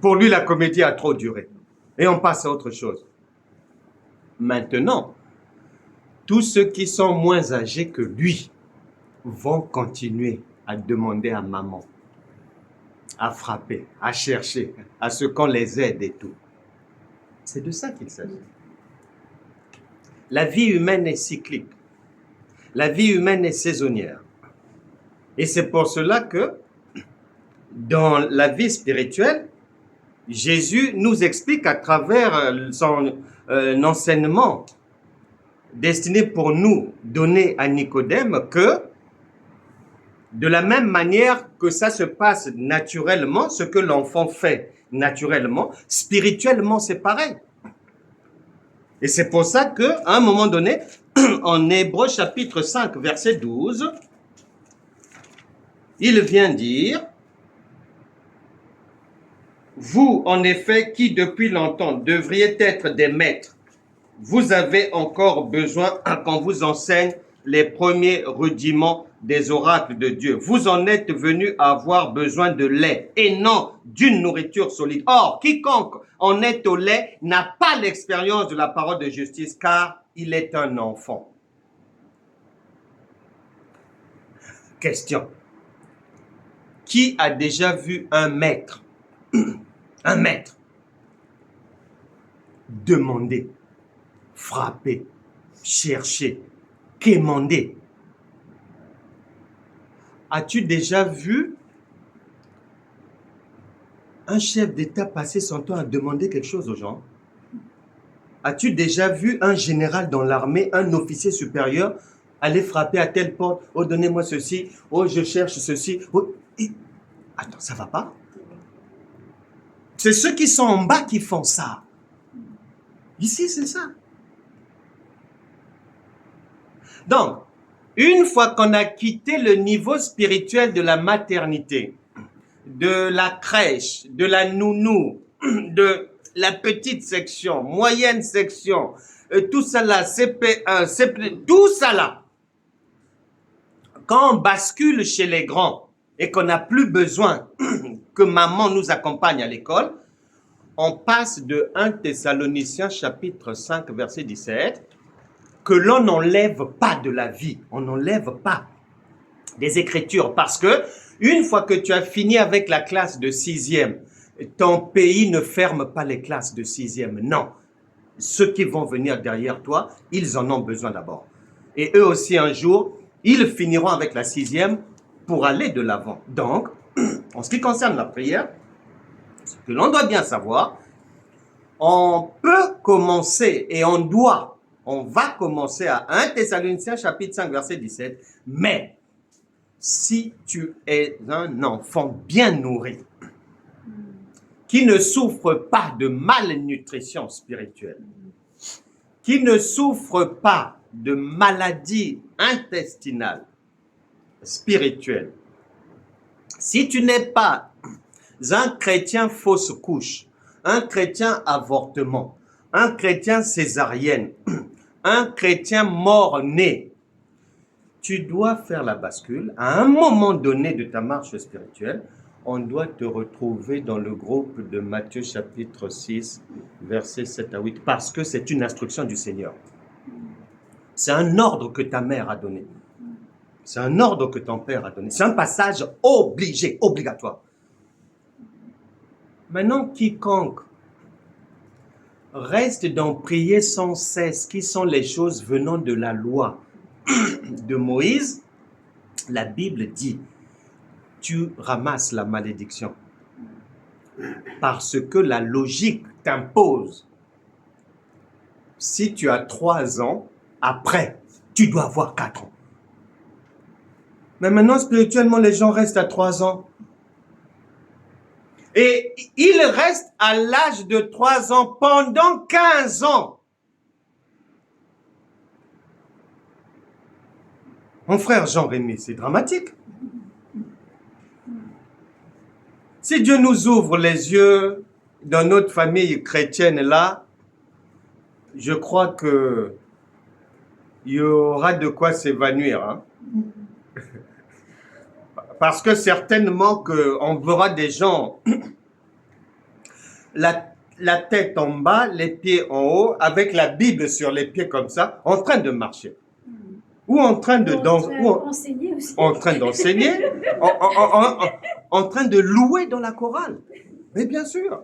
Pour lui, la comédie a trop duré. Et on passe à autre chose. Maintenant, tous ceux qui sont moins âgés que lui vont continuer à demander à maman, à frapper, à chercher, à ce qu'on les aide et tout. C'est de ça qu'il s'agit. La vie humaine est cyclique. La vie humaine est saisonnière. Et c'est pour cela que dans la vie spirituelle, Jésus nous explique à travers son enseignement destiné pour nous, donné à Nicodème, que de la même manière que ça se passe naturellement, ce que l'enfant fait naturellement, spirituellement c'est pareil. Et c'est pour ça qu'à un moment donné, en Hébreux chapitre 5, verset 12, il vient dire, « Vous, en effet, qui depuis longtemps devriez être des maîtres, vous avez encore besoin qu'on vous enseigne les premiers rudiments des oracles de Dieu. Vous en êtes venus à avoir besoin de lait et non d'une nourriture solide. Or, quiconque en est au lait n'a pas l'expérience de la parole de justice, car il est un enfant. » Question. Qui a déjà vu un maître, un maître, demander, frapper, chercher, quémander? As-tu déjà vu un chef d'État passer son temps à demander quelque chose aux gens? As-tu déjà vu un général dans l'armée, un officier supérieur, aller frapper à telle porte? Oh, donnez-moi ceci. Oh, je cherche ceci. Oh, attends, ça va pas? C'est ceux qui sont en bas qui font ça. Ici, c'est ça. Donc, une fois qu'on a quitté le niveau spirituel de la maternité, de la crèche, de la nounou, de la petite section, moyenne section, tout ça là, CP1, CP, tout ça là, quand on bascule chez les grands et qu'on n'a plus besoin que maman nous accompagne à l'école, on passe de 1 Thessaloniciens chapitre 5 verset 17, que l'on n'enlève pas de la vie, on n'enlève pas des Écritures, parce que une fois que tu as fini avec la classe de 6e, ton pays ne ferme pas les classes de 6e, non. Ceux qui vont venir derrière toi, ils en ont besoin d'abord. Et eux aussi un jour, ils finiront avec la 6e pour aller de l'avant. Donc, en ce qui concerne la prière, ce que l'on doit bien savoir, on peut commencer et on va commencer à 1 Thessaloniciens chapitre 5 verset 17, mais si tu es un enfant bien nourri, qui ne souffre pas de malnutrition spirituelle, qui ne souffre pas de maladie intestinale, spirituelle, si tu n'es pas un chrétien fausse couche, un chrétien avortement, un chrétien césarienne, un chrétien mort-né, tu dois faire la bascule à un moment donné de ta marche spirituelle. on doit te retrouver dans le groupe de Matthieu chapitre 6, versets 7 à 8, parce que c'est une instruction du Seigneur. C'est un ordre que ta mère a donné. C'est un ordre que ton père a donné. C'est un passage obligé, obligatoire. Maintenant, quiconque reste dans prier sans cesse, qui sont les choses venant de la loi de Moïse, la Bible dit, tu ramasses la malédiction. Parce que la logique t'impose. Si tu as 3 ans, après, tu dois avoir 4 ans. Mais maintenant, spirituellement, les gens restent à 3 ans. Et ils restent à l'âge de 3 ans pendant 15 ans. Mon frère Jean-Rémy, c'est dramatique. Si Dieu nous ouvre les yeux dans notre famille chrétienne là, je crois que il y aura de quoi s'évanouir. Hein? Parce que certainement qu'on verra des gens la tête en bas, les pieds en haut, avec la Bible sur les pieds comme ça, en train de marcher. Ou en train de danser. En train d'enseigner. En train de louer dans la chorale. Mais bien sûr.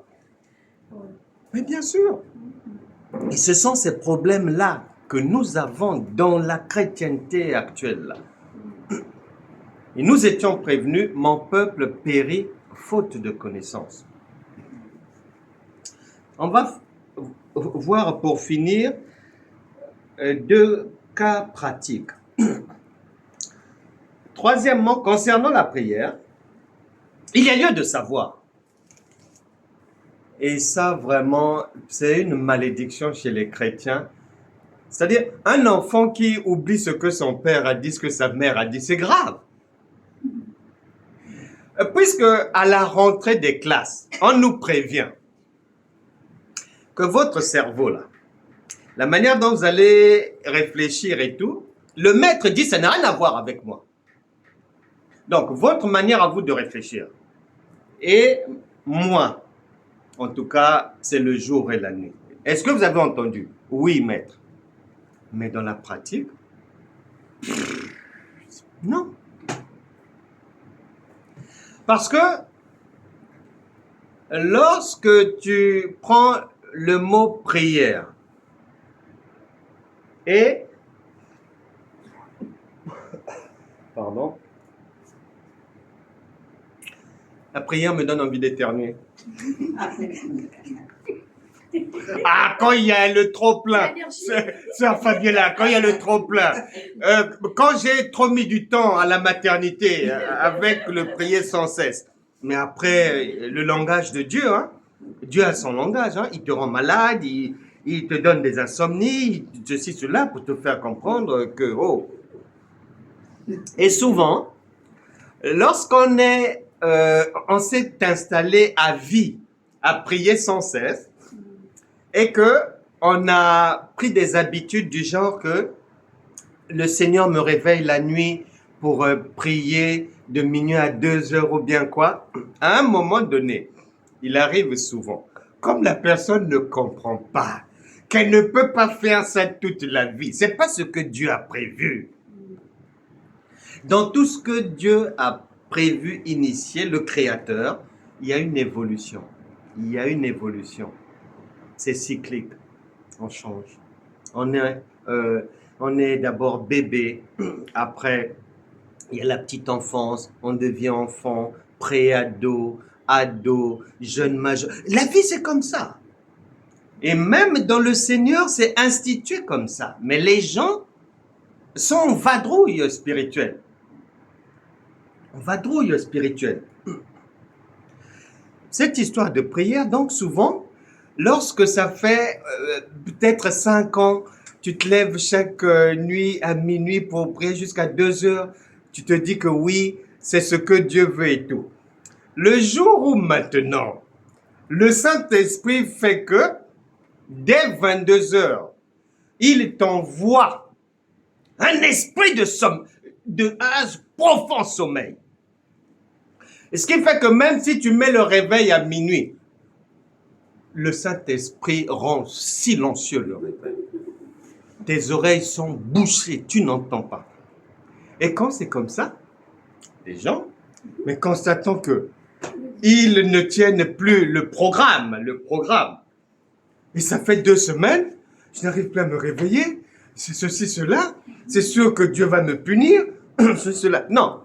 Mais bien sûr. Et ce sont ces problèmes-là que nous avons dans la chrétienté actuelle. Là. Et nous étions prévenus, mon peuple périt faute de connaissance. On va voir pour finir 2 cas pratiques. Troisièmement, concernant la prière, il y a lieu de savoir. Et ça, vraiment, c'est une malédiction chez les chrétiens. C'est-à-dire, un enfant qui oublie ce que son père a dit, ce que sa mère a dit, c'est grave. Puisque à la rentrée des classes, on nous prévient que votre cerveau, là, la manière dont vous allez réfléchir et tout, le maître dit, ça n'a rien à voir avec moi. Donc, votre manière à vous de réfléchir. Et moi, en tout cas, c'est le jour et la nuit. Est-ce que vous avez entendu? Oui, maître. Mais dans la pratique, non. Parce que lorsque tu prends le mot prière et pardon, la prière me donne envie d'éternuer. Ah, quand il y a le trop-plein, c'est Fabiola, quand il y a le trop-plein, quand j'ai trop mis du temps à la maternité avec le prier sans cesse, mais après, le langage de Dieu, hein, Dieu a son langage, hein, il te rend malade, il te donne des insomnies, ceci, cela, pour te faire comprendre que, oh. Et souvent, lorsqu'on on s'est installé à vie, à prier sans cesse, et que on a pris des habitudes du genre que le Seigneur me réveille la nuit pour prier de minuit à 2 heures ou bien quoi. À un moment donné, il arrive souvent, comme la personne ne comprend pas, qu'elle ne peut pas faire ça toute la vie. C'est pas ce que Dieu a prévu. Dans tout ce que Dieu a prévu, initié, le Créateur, il y a une évolution. Il y a une évolution. C'est cyclique, on change. On est d'abord bébé, après il y a la petite enfance, on devient enfant, pré-ado, ado, jeune majeur. La vie c'est comme ça. Et même dans le Seigneur c'est institué comme ça. Mais les gens sont en vadrouille spirituelle. En vadrouille spirituelle. Cette histoire de prière, donc souvent, lorsque ça fait peut-être 5 ans, tu te lèves chaque nuit à minuit pour prier jusqu'à 2 heures, tu te dis que oui, c'est ce que Dieu veut et tout. Le jour où maintenant, le Saint-Esprit fait que, dès 22 heures, il t'envoie un esprit de un profond sommeil. Et ce qui fait que même si tu mets le réveil à minuit, le Saint-Esprit rend silencieux le réveil. Tes oreilles sont bouchées, tu n'entends pas. Et quand c'est comme ça, les gens, mais constatant que ils ne tiennent plus le programme. Et ça fait 2 semaines, je n'arrive plus à me réveiller. C'est ceci, cela. C'est sûr que Dieu va me punir. Cela. Non,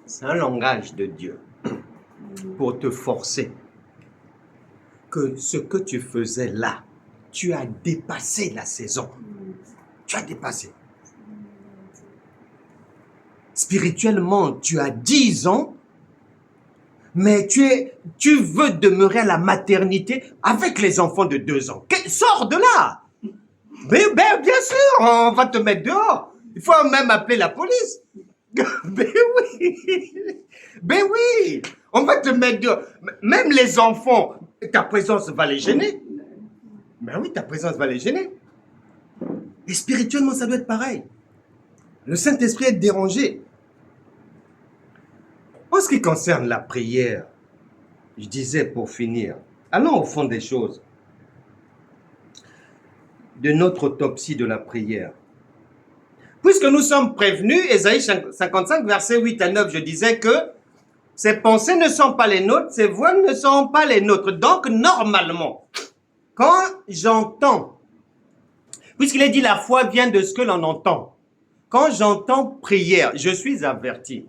c'est un langage de Dieu pour te forcer que ce que tu faisais là, tu as dépassé la saison. Tu as dépassé. Spirituellement, tu as 10 ans, mais tu veux demeurer à la maternité avec les enfants de 2 ans. Sors de là! Mais bien sûr, on va te mettre dehors. Il faut même appeler la police. Ben oui, on va te mettre dehors. Même les enfants, ta présence va les gêner. Ben oui, ta présence va les gêner. Et spirituellement, ça doit être pareil. Le Saint-Esprit est dérangé. En ce qui concerne la prière, je disais pour finir, allons au fond des choses, de notre autopsie de la prière. Puisque nous sommes prévenus, Ésaïe 55, versets 8 à 9, je disais que ces pensées ne sont pas les nôtres, ces voix ne sont pas les nôtres. Donc, normalement, quand j'entends, puisqu'il est dit la foi vient de ce que l'on entend, quand j'entends prière, je suis averti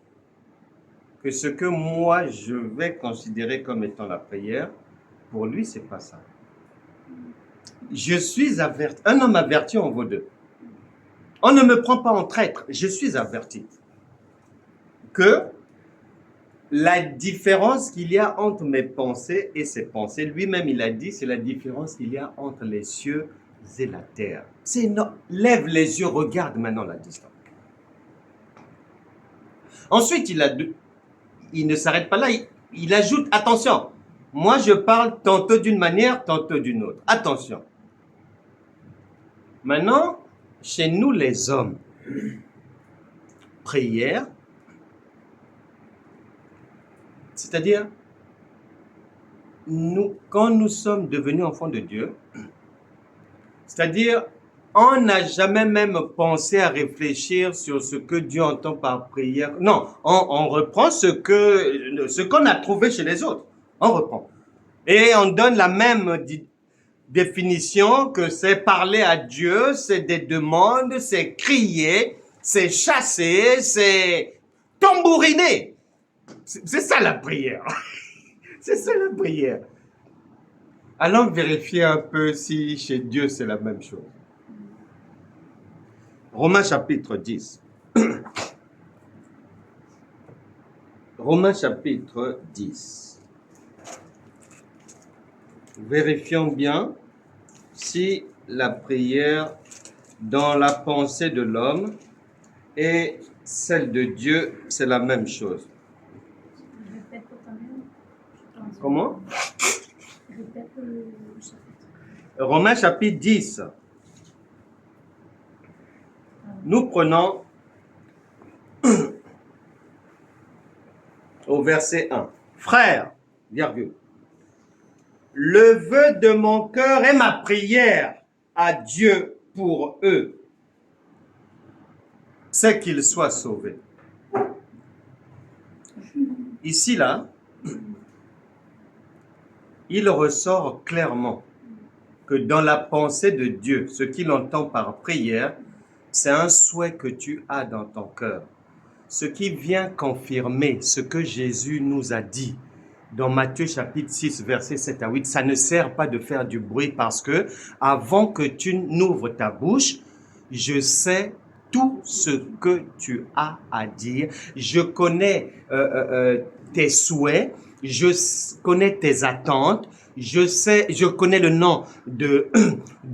que ce que moi je vais considérer comme étant la prière, pour lui, c'est pas ça. Je suis averti. Un homme averti en vaut 2. On ne me prend pas en traître. Je suis averti que la différence qu'il y a entre mes pensées et ses pensées, lui-même il a dit, c'est la différence qu'il y a entre les cieux et la terre. C'est énorme. Lève les yeux, regarde maintenant la distance. Ensuite, il ne s'arrête pas là, il ajoute, attention, moi je parle tantôt d'une manière, tantôt d'une autre. Attention. Maintenant, chez nous les hommes, prière, c'est-à-dire, quand nous sommes devenus enfants de Dieu, c'est-à-dire, on n'a jamais même pensé à réfléchir sur ce que Dieu entend par prière. Non, on reprend ce qu'on a trouvé chez les autres. On reprend. Et on donne la même définition que c'est parler à Dieu, c'est des demandes, c'est crier, c'est chasser, c'est tambouriner. C'est ça la prière. C'est ça la prière. Allons vérifier un peu si chez Dieu c'est la même chose. Romains chapitre 10. Romains chapitre 10. Vérifions bien si la prière dans la pensée de l'homme et celle de Dieu, c'est la même chose. Comment? Romains chapitre 10. Nous prenons au verset 1. Frères, virgule, le vœu de mon cœur est ma prière à Dieu pour eux, c'est qu'ils soient sauvés. Ici, là, il ressort clairement que dans la pensée de Dieu, ce qu'il entend par prière, c'est un souhait que tu as dans ton cœur. Ce qui vient confirmer ce que Jésus nous a dit dans Matthieu chapitre 6, versets 7 à 8, ça ne sert pas de faire du bruit parce que avant que tu n'ouvres ta bouche, je sais tout ce que tu as à dire. Je connais tes souhaits, je connais tes attentes, je connais le nom de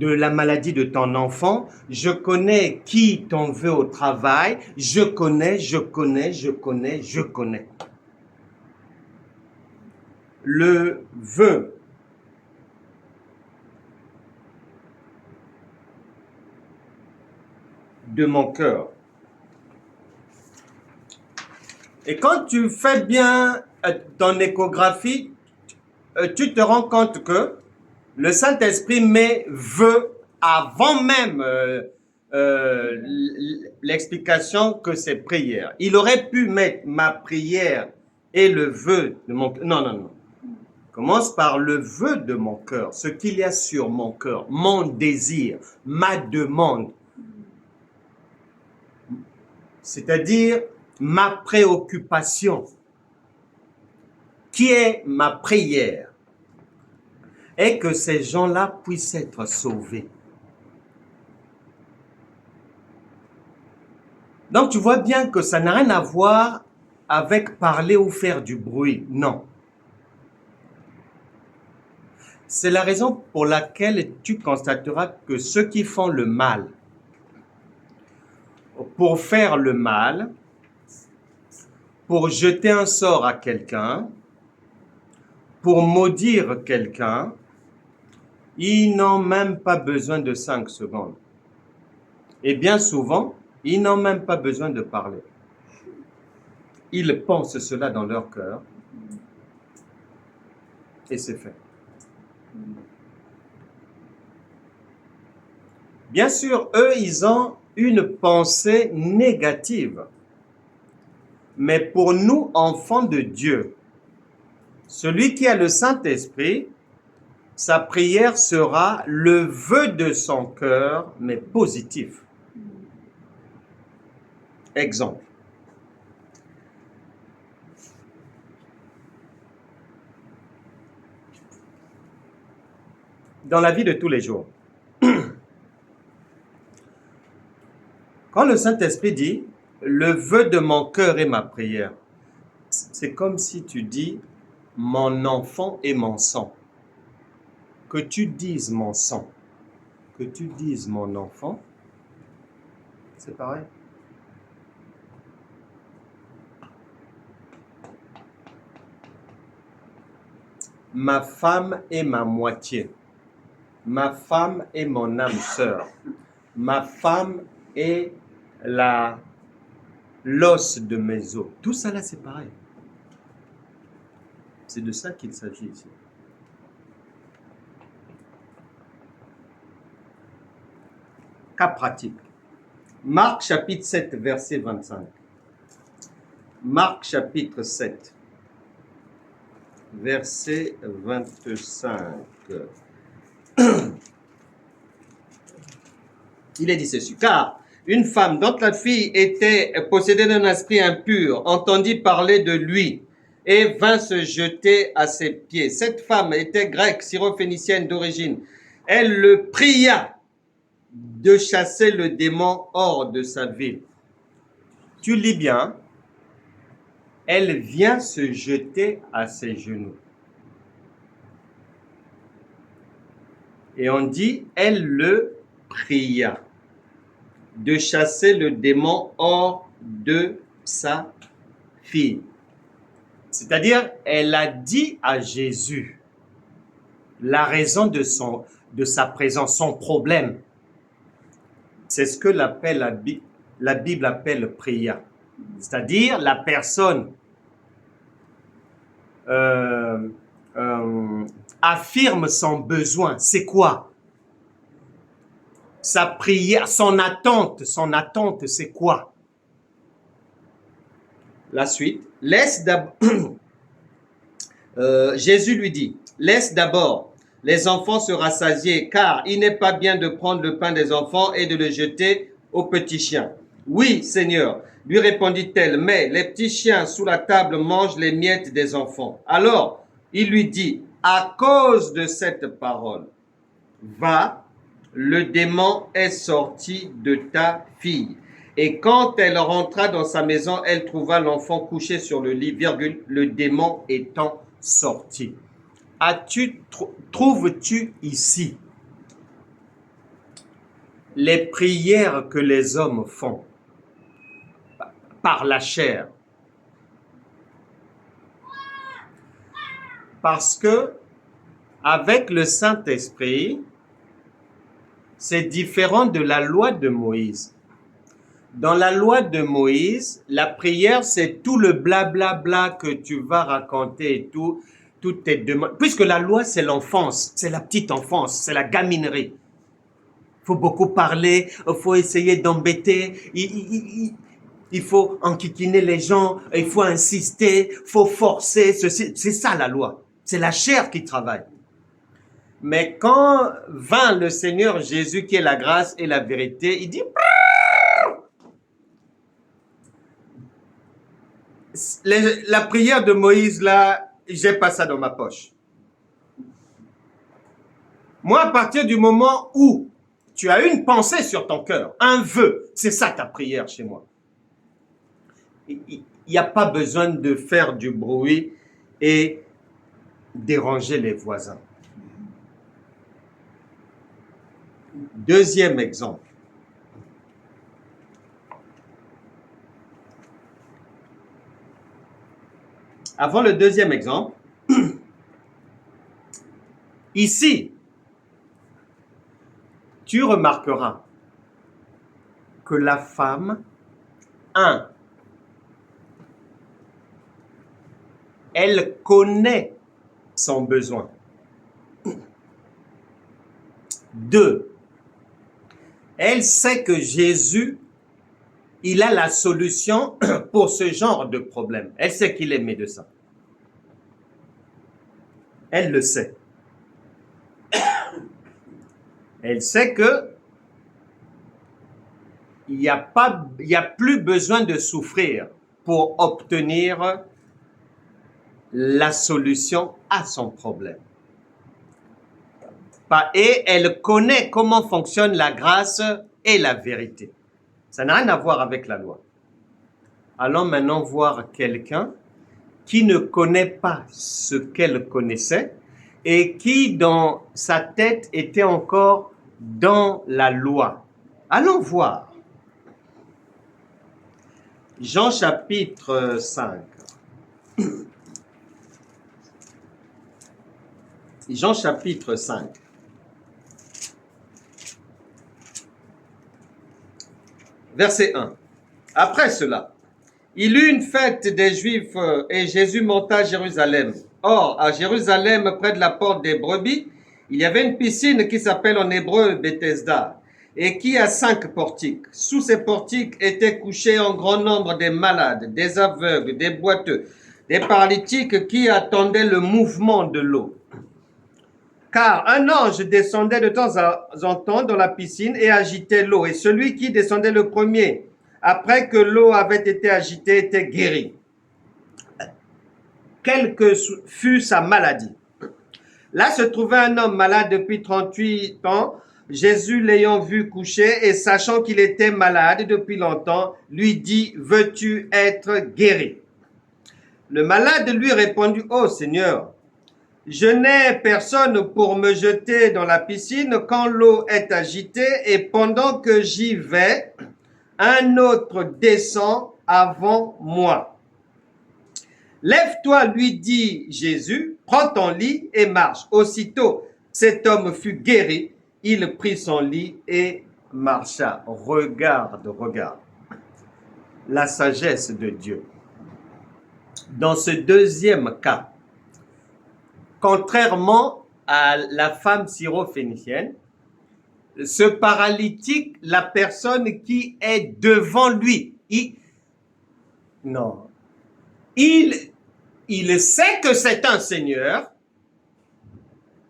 la maladie de ton enfant, je connais qui t'en veut au travail, je connais. Le vœu de mon cœur. Et quand tu fais bien ton échographie, tu te rends compte que le Saint-Esprit veut avant même l'explication que c'est prière. Il aurait pu mettre ma prière et le vœu de mon cœur. Non, non, non. Commence par le vœu de mon cœur, ce qu'il y a sur mon cœur, mon désir, ma demande. C'est-à-dire ma préoccupation, qui est ma prière, est que ces gens-là puissent être sauvés. Donc tu vois bien que ça n'a rien à voir avec parler ou faire du bruit, non. C'est la raison pour laquelle tu constateras que ceux qui font le mal, pour faire le mal, pour jeter un sort à quelqu'un, pour maudire quelqu'un, ils n'ont même pas besoin de 5 secondes. Et bien souvent, ils n'ont même pas besoin de parler. Ils pensent cela dans leur cœur et c'est fait. Bien sûr, eux, ils ont une pensée négative. Mais pour nous, enfants de Dieu, celui qui a le Saint-Esprit, sa prière sera le vœu de son cœur, mais positif. Exemple. Dans la vie de tous les jours, quand le Saint-Esprit dit « le vœu de mon cœur est ma prière », c'est comme si tu dis « mon enfant et mon sang ». Que tu dises mon sang, que tu dises mon enfant, c'est pareil. Ma femme est ma moitié. Ma femme est mon âme sœur. Ma femme est l'os de mes os. Tout ça là, c'est pareil. C'est de ça qu'il s'agit ici. Cas pratique. Marc chapitre 7, verset 25. Marc chapitre 7, verset 25. Il est dit ceci. Car une femme dont la fille était possédée d'un esprit impur entendit parler de lui et vint se jeter à ses pieds. Cette femme était grecque, syrophénicienne d'origine. Elle le pria de chasser le démon hors de sa ville. Tu lis bien, elle vient se jeter à ses genoux. Et on dit, elle le pria de chasser le démon hors de sa fille. C'est-à-dire, elle a dit à Jésus la raison de sa présence, son problème. C'est ce que la Bible appelle prière. C'est-à-dire, la personne affirme son besoin. C'est quoi? Sa prière, son attente, c'est quoi? La suite. Jésus lui dit, laisse d'abord les enfants se rassasier, car il n'est pas bien de prendre le pain des enfants et de le jeter aux petits chiens. Oui, Seigneur, lui répondit-elle, mais les petits chiens sous la table mangent les miettes des enfants. Alors, il lui dit, à cause de cette parole, va, le démon est sorti de ta fille. Et quand elle rentra dans sa maison, elle trouva l'enfant couché sur le lit, le démon étant sorti. Trouves-tu ici les prières que les hommes font par la chair? Parce que avec le Saint-Esprit, c'est différent de la loi de Moïse. Dans la loi de Moïse, la prière, c'est tout le blablabla que tu vas raconter et tout, toutes tes demandes. Puisque la loi, c'est l'enfance, c'est la petite enfance, c'est la gaminerie. Il faut beaucoup parler, il faut essayer d'embêter, il faut enquiquiner les gens, il faut insister, il faut forcer, ceci. C'est ça la loi. C'est la chair qui travaille. Mais quand vint le Seigneur Jésus, qui est la grâce et la vérité, il dit, la prière de Moïse, là, j'ai pas ça dans ma poche. Moi, à partir du moment où tu as une pensée sur ton cœur, un vœu, c'est ça ta prière chez moi. Il n'y a pas besoin de faire du bruit et déranger les voisins. Deuxième exemple. Avant le deuxième exemple, ici, tu remarqueras que la femme, elle connaît son besoin. 2, elle sait que Jésus, il a la solution pour ce genre de problème. Elle sait qu'il est médecin. Elle le sait. Elle sait que il n'y a plus besoin de souffrir pour obtenir la solution à son problème. Et elle connaît comment fonctionne la grâce et la vérité. Ça n'a rien à voir avec la loi. Allons maintenant voir quelqu'un qui ne connaît pas ce qu'elle connaissait et qui, dans sa tête, était encore dans la loi. Allons voir. Jean chapitre 5. Jean chapitre 5. Verset 1. Après cela, il eut une fête des Juifs et Jésus monta à Jérusalem. Or, à Jérusalem, près de la porte des brebis, il y avait une piscine qui s'appelle en hébreu Bethesda et qui a 5 portiques. Sous ces portiques étaient couchés en grand nombre des malades, des aveugles, des boiteux, des paralytiques qui attendaient le mouvement de l'eau. Car un ange descendait de temps en temps dans la piscine et agitait l'eau. Et celui qui descendait le premier, après que l'eau avait été agitée, était guéri. Quelle que fût sa maladie. Là se trouvait un homme malade depuis 38 ans. Jésus, l'ayant vu coucher et sachant qu'il était malade depuis longtemps, lui dit, « Veux-tu être guéri ?» Le malade lui répondit, « Oh Seigneur, je n'ai personne pour me jeter dans la piscine quand l'eau est agitée et pendant que j'y vais, un autre descend avant moi. » Lève-toi, lui dit Jésus, prends ton lit et marche. Aussitôt, cet homme fut guéri, il prit son lit et marcha. Regarde la sagesse de Dieu. Dans ce deuxième cas, contrairement à la femme syrophénicienne, ce paralytique, la personne qui est devant lui, il sait que c'est un Seigneur,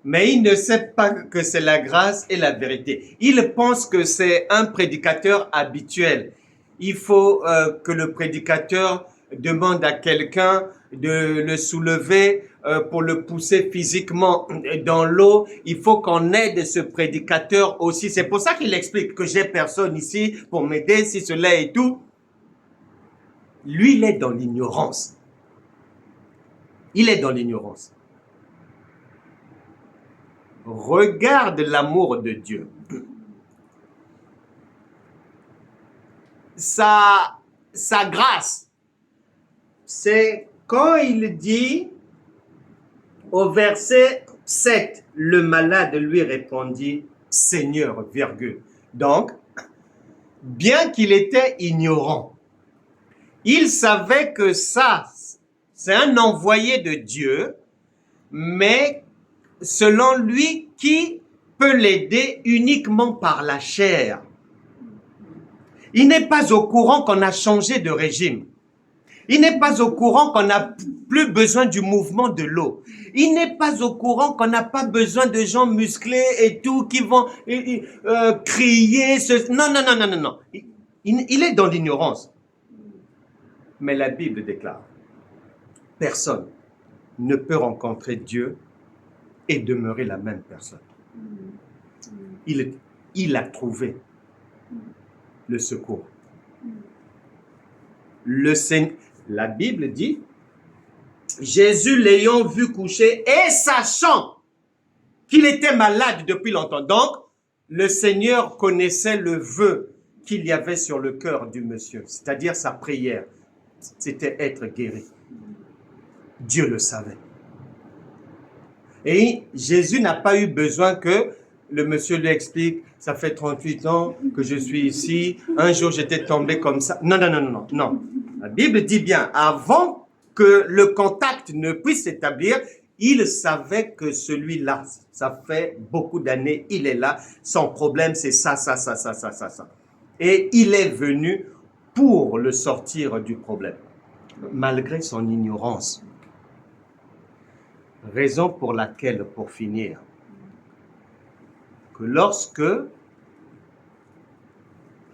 mais il ne sait pas que c'est la grâce et la vérité. Il pense que c'est un prédicateur habituel. Il faut que le prédicateur demande à quelqu'un de le soulever pour le pousser physiquement dans l'eau. Il faut qu'on aide ce prédicateur aussi. C'est pour ça qu'il explique que j'ai personne ici pour m'aider, si cela et tout. Lui, il est dans l'ignorance. Il est dans l'ignorance. Regarde l'amour de Dieu. Sa grâce, c'est quand il dit au verset 7, le malade lui répondit, Seigneur, virgule. Donc, bien qu'il était ignorant, il savait que ça, c'est un envoyé de Dieu, mais selon lui, qui peut l'aider uniquement par la chair. Il n'est pas au courant qu'on a changé de régime. Il n'est pas au courant qu'on n'a plus besoin du mouvement de l'eau. Il n'est pas au courant qu'on n'a pas besoin de gens musclés et tout qui vont crier. Non. Il est dans l'ignorance. Mais la Bible déclare, personne ne peut rencontrer Dieu et demeurer la même personne. Il a trouvé le secours. La Bible dit, Jésus l'ayant vu coucher et sachant qu'il était malade depuis longtemps. Donc, le Seigneur connaissait le vœu qu'il y avait sur le cœur du monsieur, c'est-à-dire sa prière, c'était être guéri. Dieu le savait. Et Jésus n'a pas eu besoin que le monsieur lui explique, ça fait 38 ans que je suis ici, un jour j'étais tombé comme ça. Non. La Bible dit bien, avant que le contact ne puisse s'établir, il savait que celui-là, ça fait beaucoup d'années, il est là, son problème c'est ça. Et il est venu pour le sortir du problème, malgré son ignorance. Raison pour laquelle, pour finir, que lorsque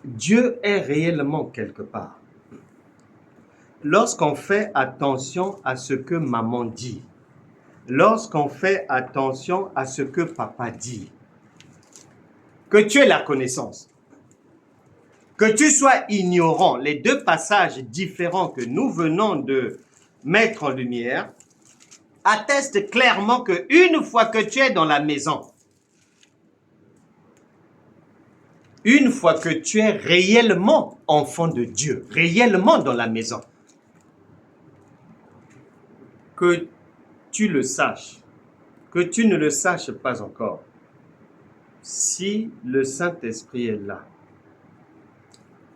Dieu est réellement quelque part, lorsqu'on fait attention à ce que maman dit, lorsqu'on fait attention à ce que papa dit, que tu aies la connaissance, que tu sois ignorant, les deux passages différents que nous venons de mettre en lumière, attestent clairement qu'une fois que tu es dans la maison, une fois que tu es réellement enfant de Dieu, réellement dans la maison, que tu le saches, que tu ne le saches pas encore, si le Saint-Esprit est là,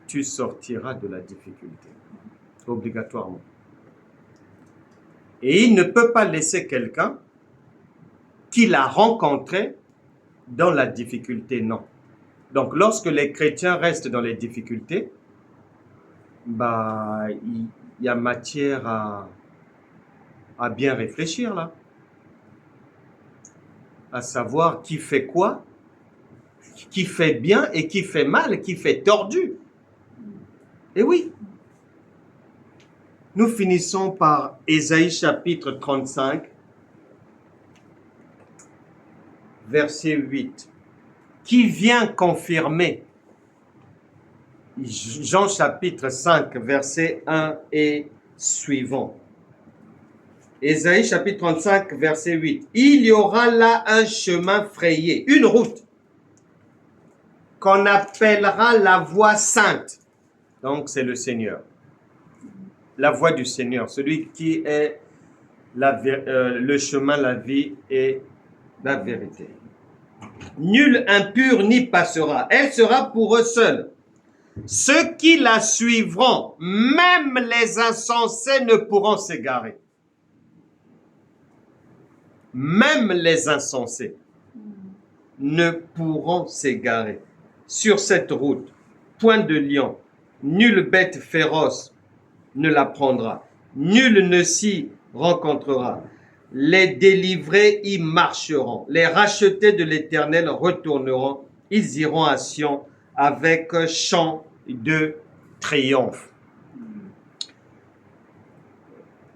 tu sortiras de la difficulté, obligatoirement. Et il ne peut pas laisser quelqu'un qu'il a rencontré dans la difficulté, non. Donc, lorsque les chrétiens restent dans les difficultés, il y a matière à bien réfléchir là. À savoir qui fait quoi, qui fait bien et qui fait mal, qui fait tordu. Et oui. Nous finissons par Ésaïe chapitre 35, verset 8, qui vient confirmer Jean chapitre 5, verset 1 et suivant. Ésaïe chapitre 35, verset 8. Il y aura là un chemin frayé, une route, qu'on appellera la voie sainte. Donc c'est le Seigneur. La voie du Seigneur, celui qui est le chemin, la vie et la vérité. Nul impur n'y passera. Elle sera pour eux seuls. Ceux qui la suivront, même les insensés ne pourront s'égarer. Même les insensés ne pourront s'égarer. Sur cette route, point de lion, nulle bête féroce ne la prendra. Nul ne s'y rencontrera. Les délivrés y marcheront. Les rachetés de l'Éternel retourneront. Ils iront à Sion avec chant de triomphe.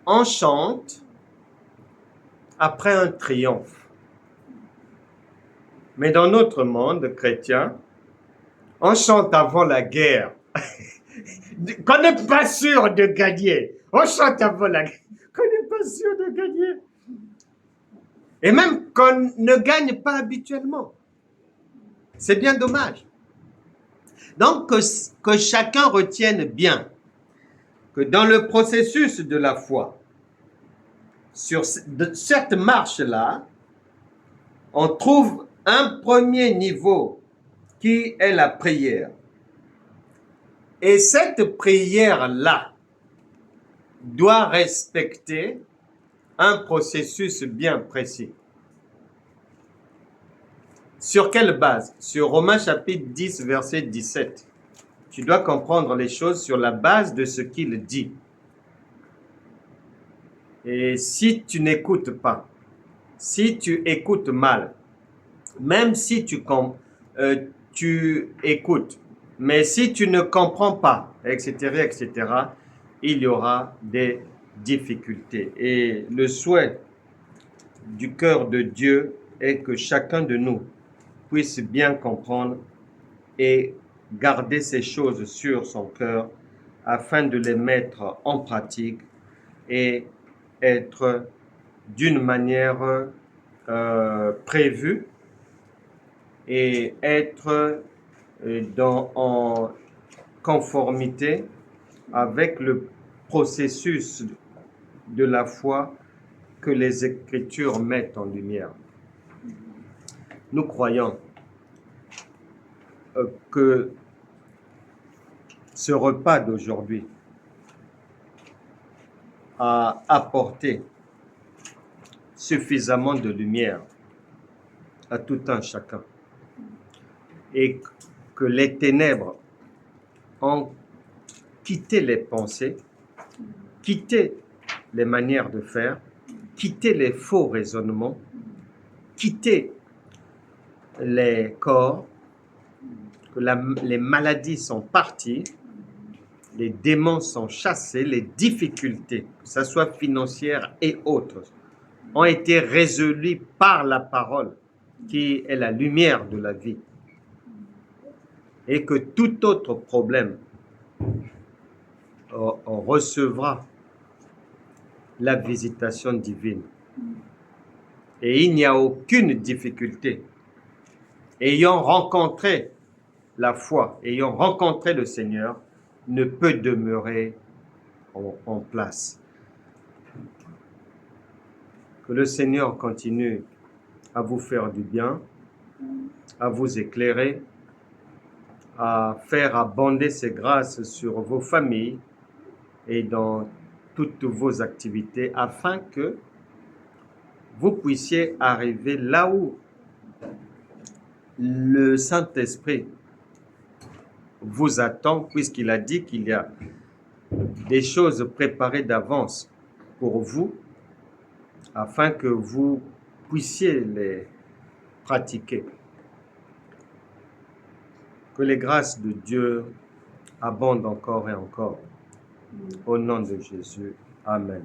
On chante après un triomphe. Mais dans notre monde chrétien, on chante avant la guerre. Qu'on n'est pas sûr de gagner. On chante avant la guerre. Qu'on n'est pas sûr de gagner. Et même qu'on ne gagne pas habituellement. C'est bien dommage. Donc, que chacun retienne bien que dans le processus de la foi, sur cette marche-là, on trouve un premier niveau qui est la prière. Et cette prière-là doit respecter un processus bien précis. Sur quelle base? Sur Romains chapitre 10, verset 17. Tu dois comprendre les choses sur la base de ce qu'il dit. Et si tu n'écoutes pas, si tu écoutes mal, même si tu écoutes, mais si tu ne comprends pas, etc., etc., il y aura des difficultés. Et le souhait du cœur de Dieu est que chacun de nous puisse bien comprendre et garder ces choses sur son cœur afin de les mettre en pratique et être d'une manière prévue et être en conformité avec le processus de la foi que les Écritures mettent en lumière. Nous croyons que ce repas d'aujourd'hui a apporté suffisamment de lumière à tout un chacun et que les ténèbres ont quitté les pensées, quitté les manières de faire, quitté les faux raisonnements, quitté les corps, que les maladies sont parties, les démons sont chassés, les difficultés, que ce soit financières et autres, ont été résolues par la parole qui est la lumière de la vie. Et que tout autre problème on recevra la visitation divine. Et il n'y a aucune difficulté. Ayant rencontré la foi, ayant rencontré le Seigneur, ne peut demeurer en place. Que le Seigneur continue à vous faire du bien, à vous éclairer, à faire abonder ses grâces sur vos familles et dans toutes vos activités, afin que vous puissiez arriver là où le Saint-Esprit vous attend, puisqu'il a dit qu'il y a des choses préparées d'avance pour vous, afin que vous puissiez les pratiquer. Que les grâces de Dieu abondent encore et encore. Au nom de Jésus. Amen.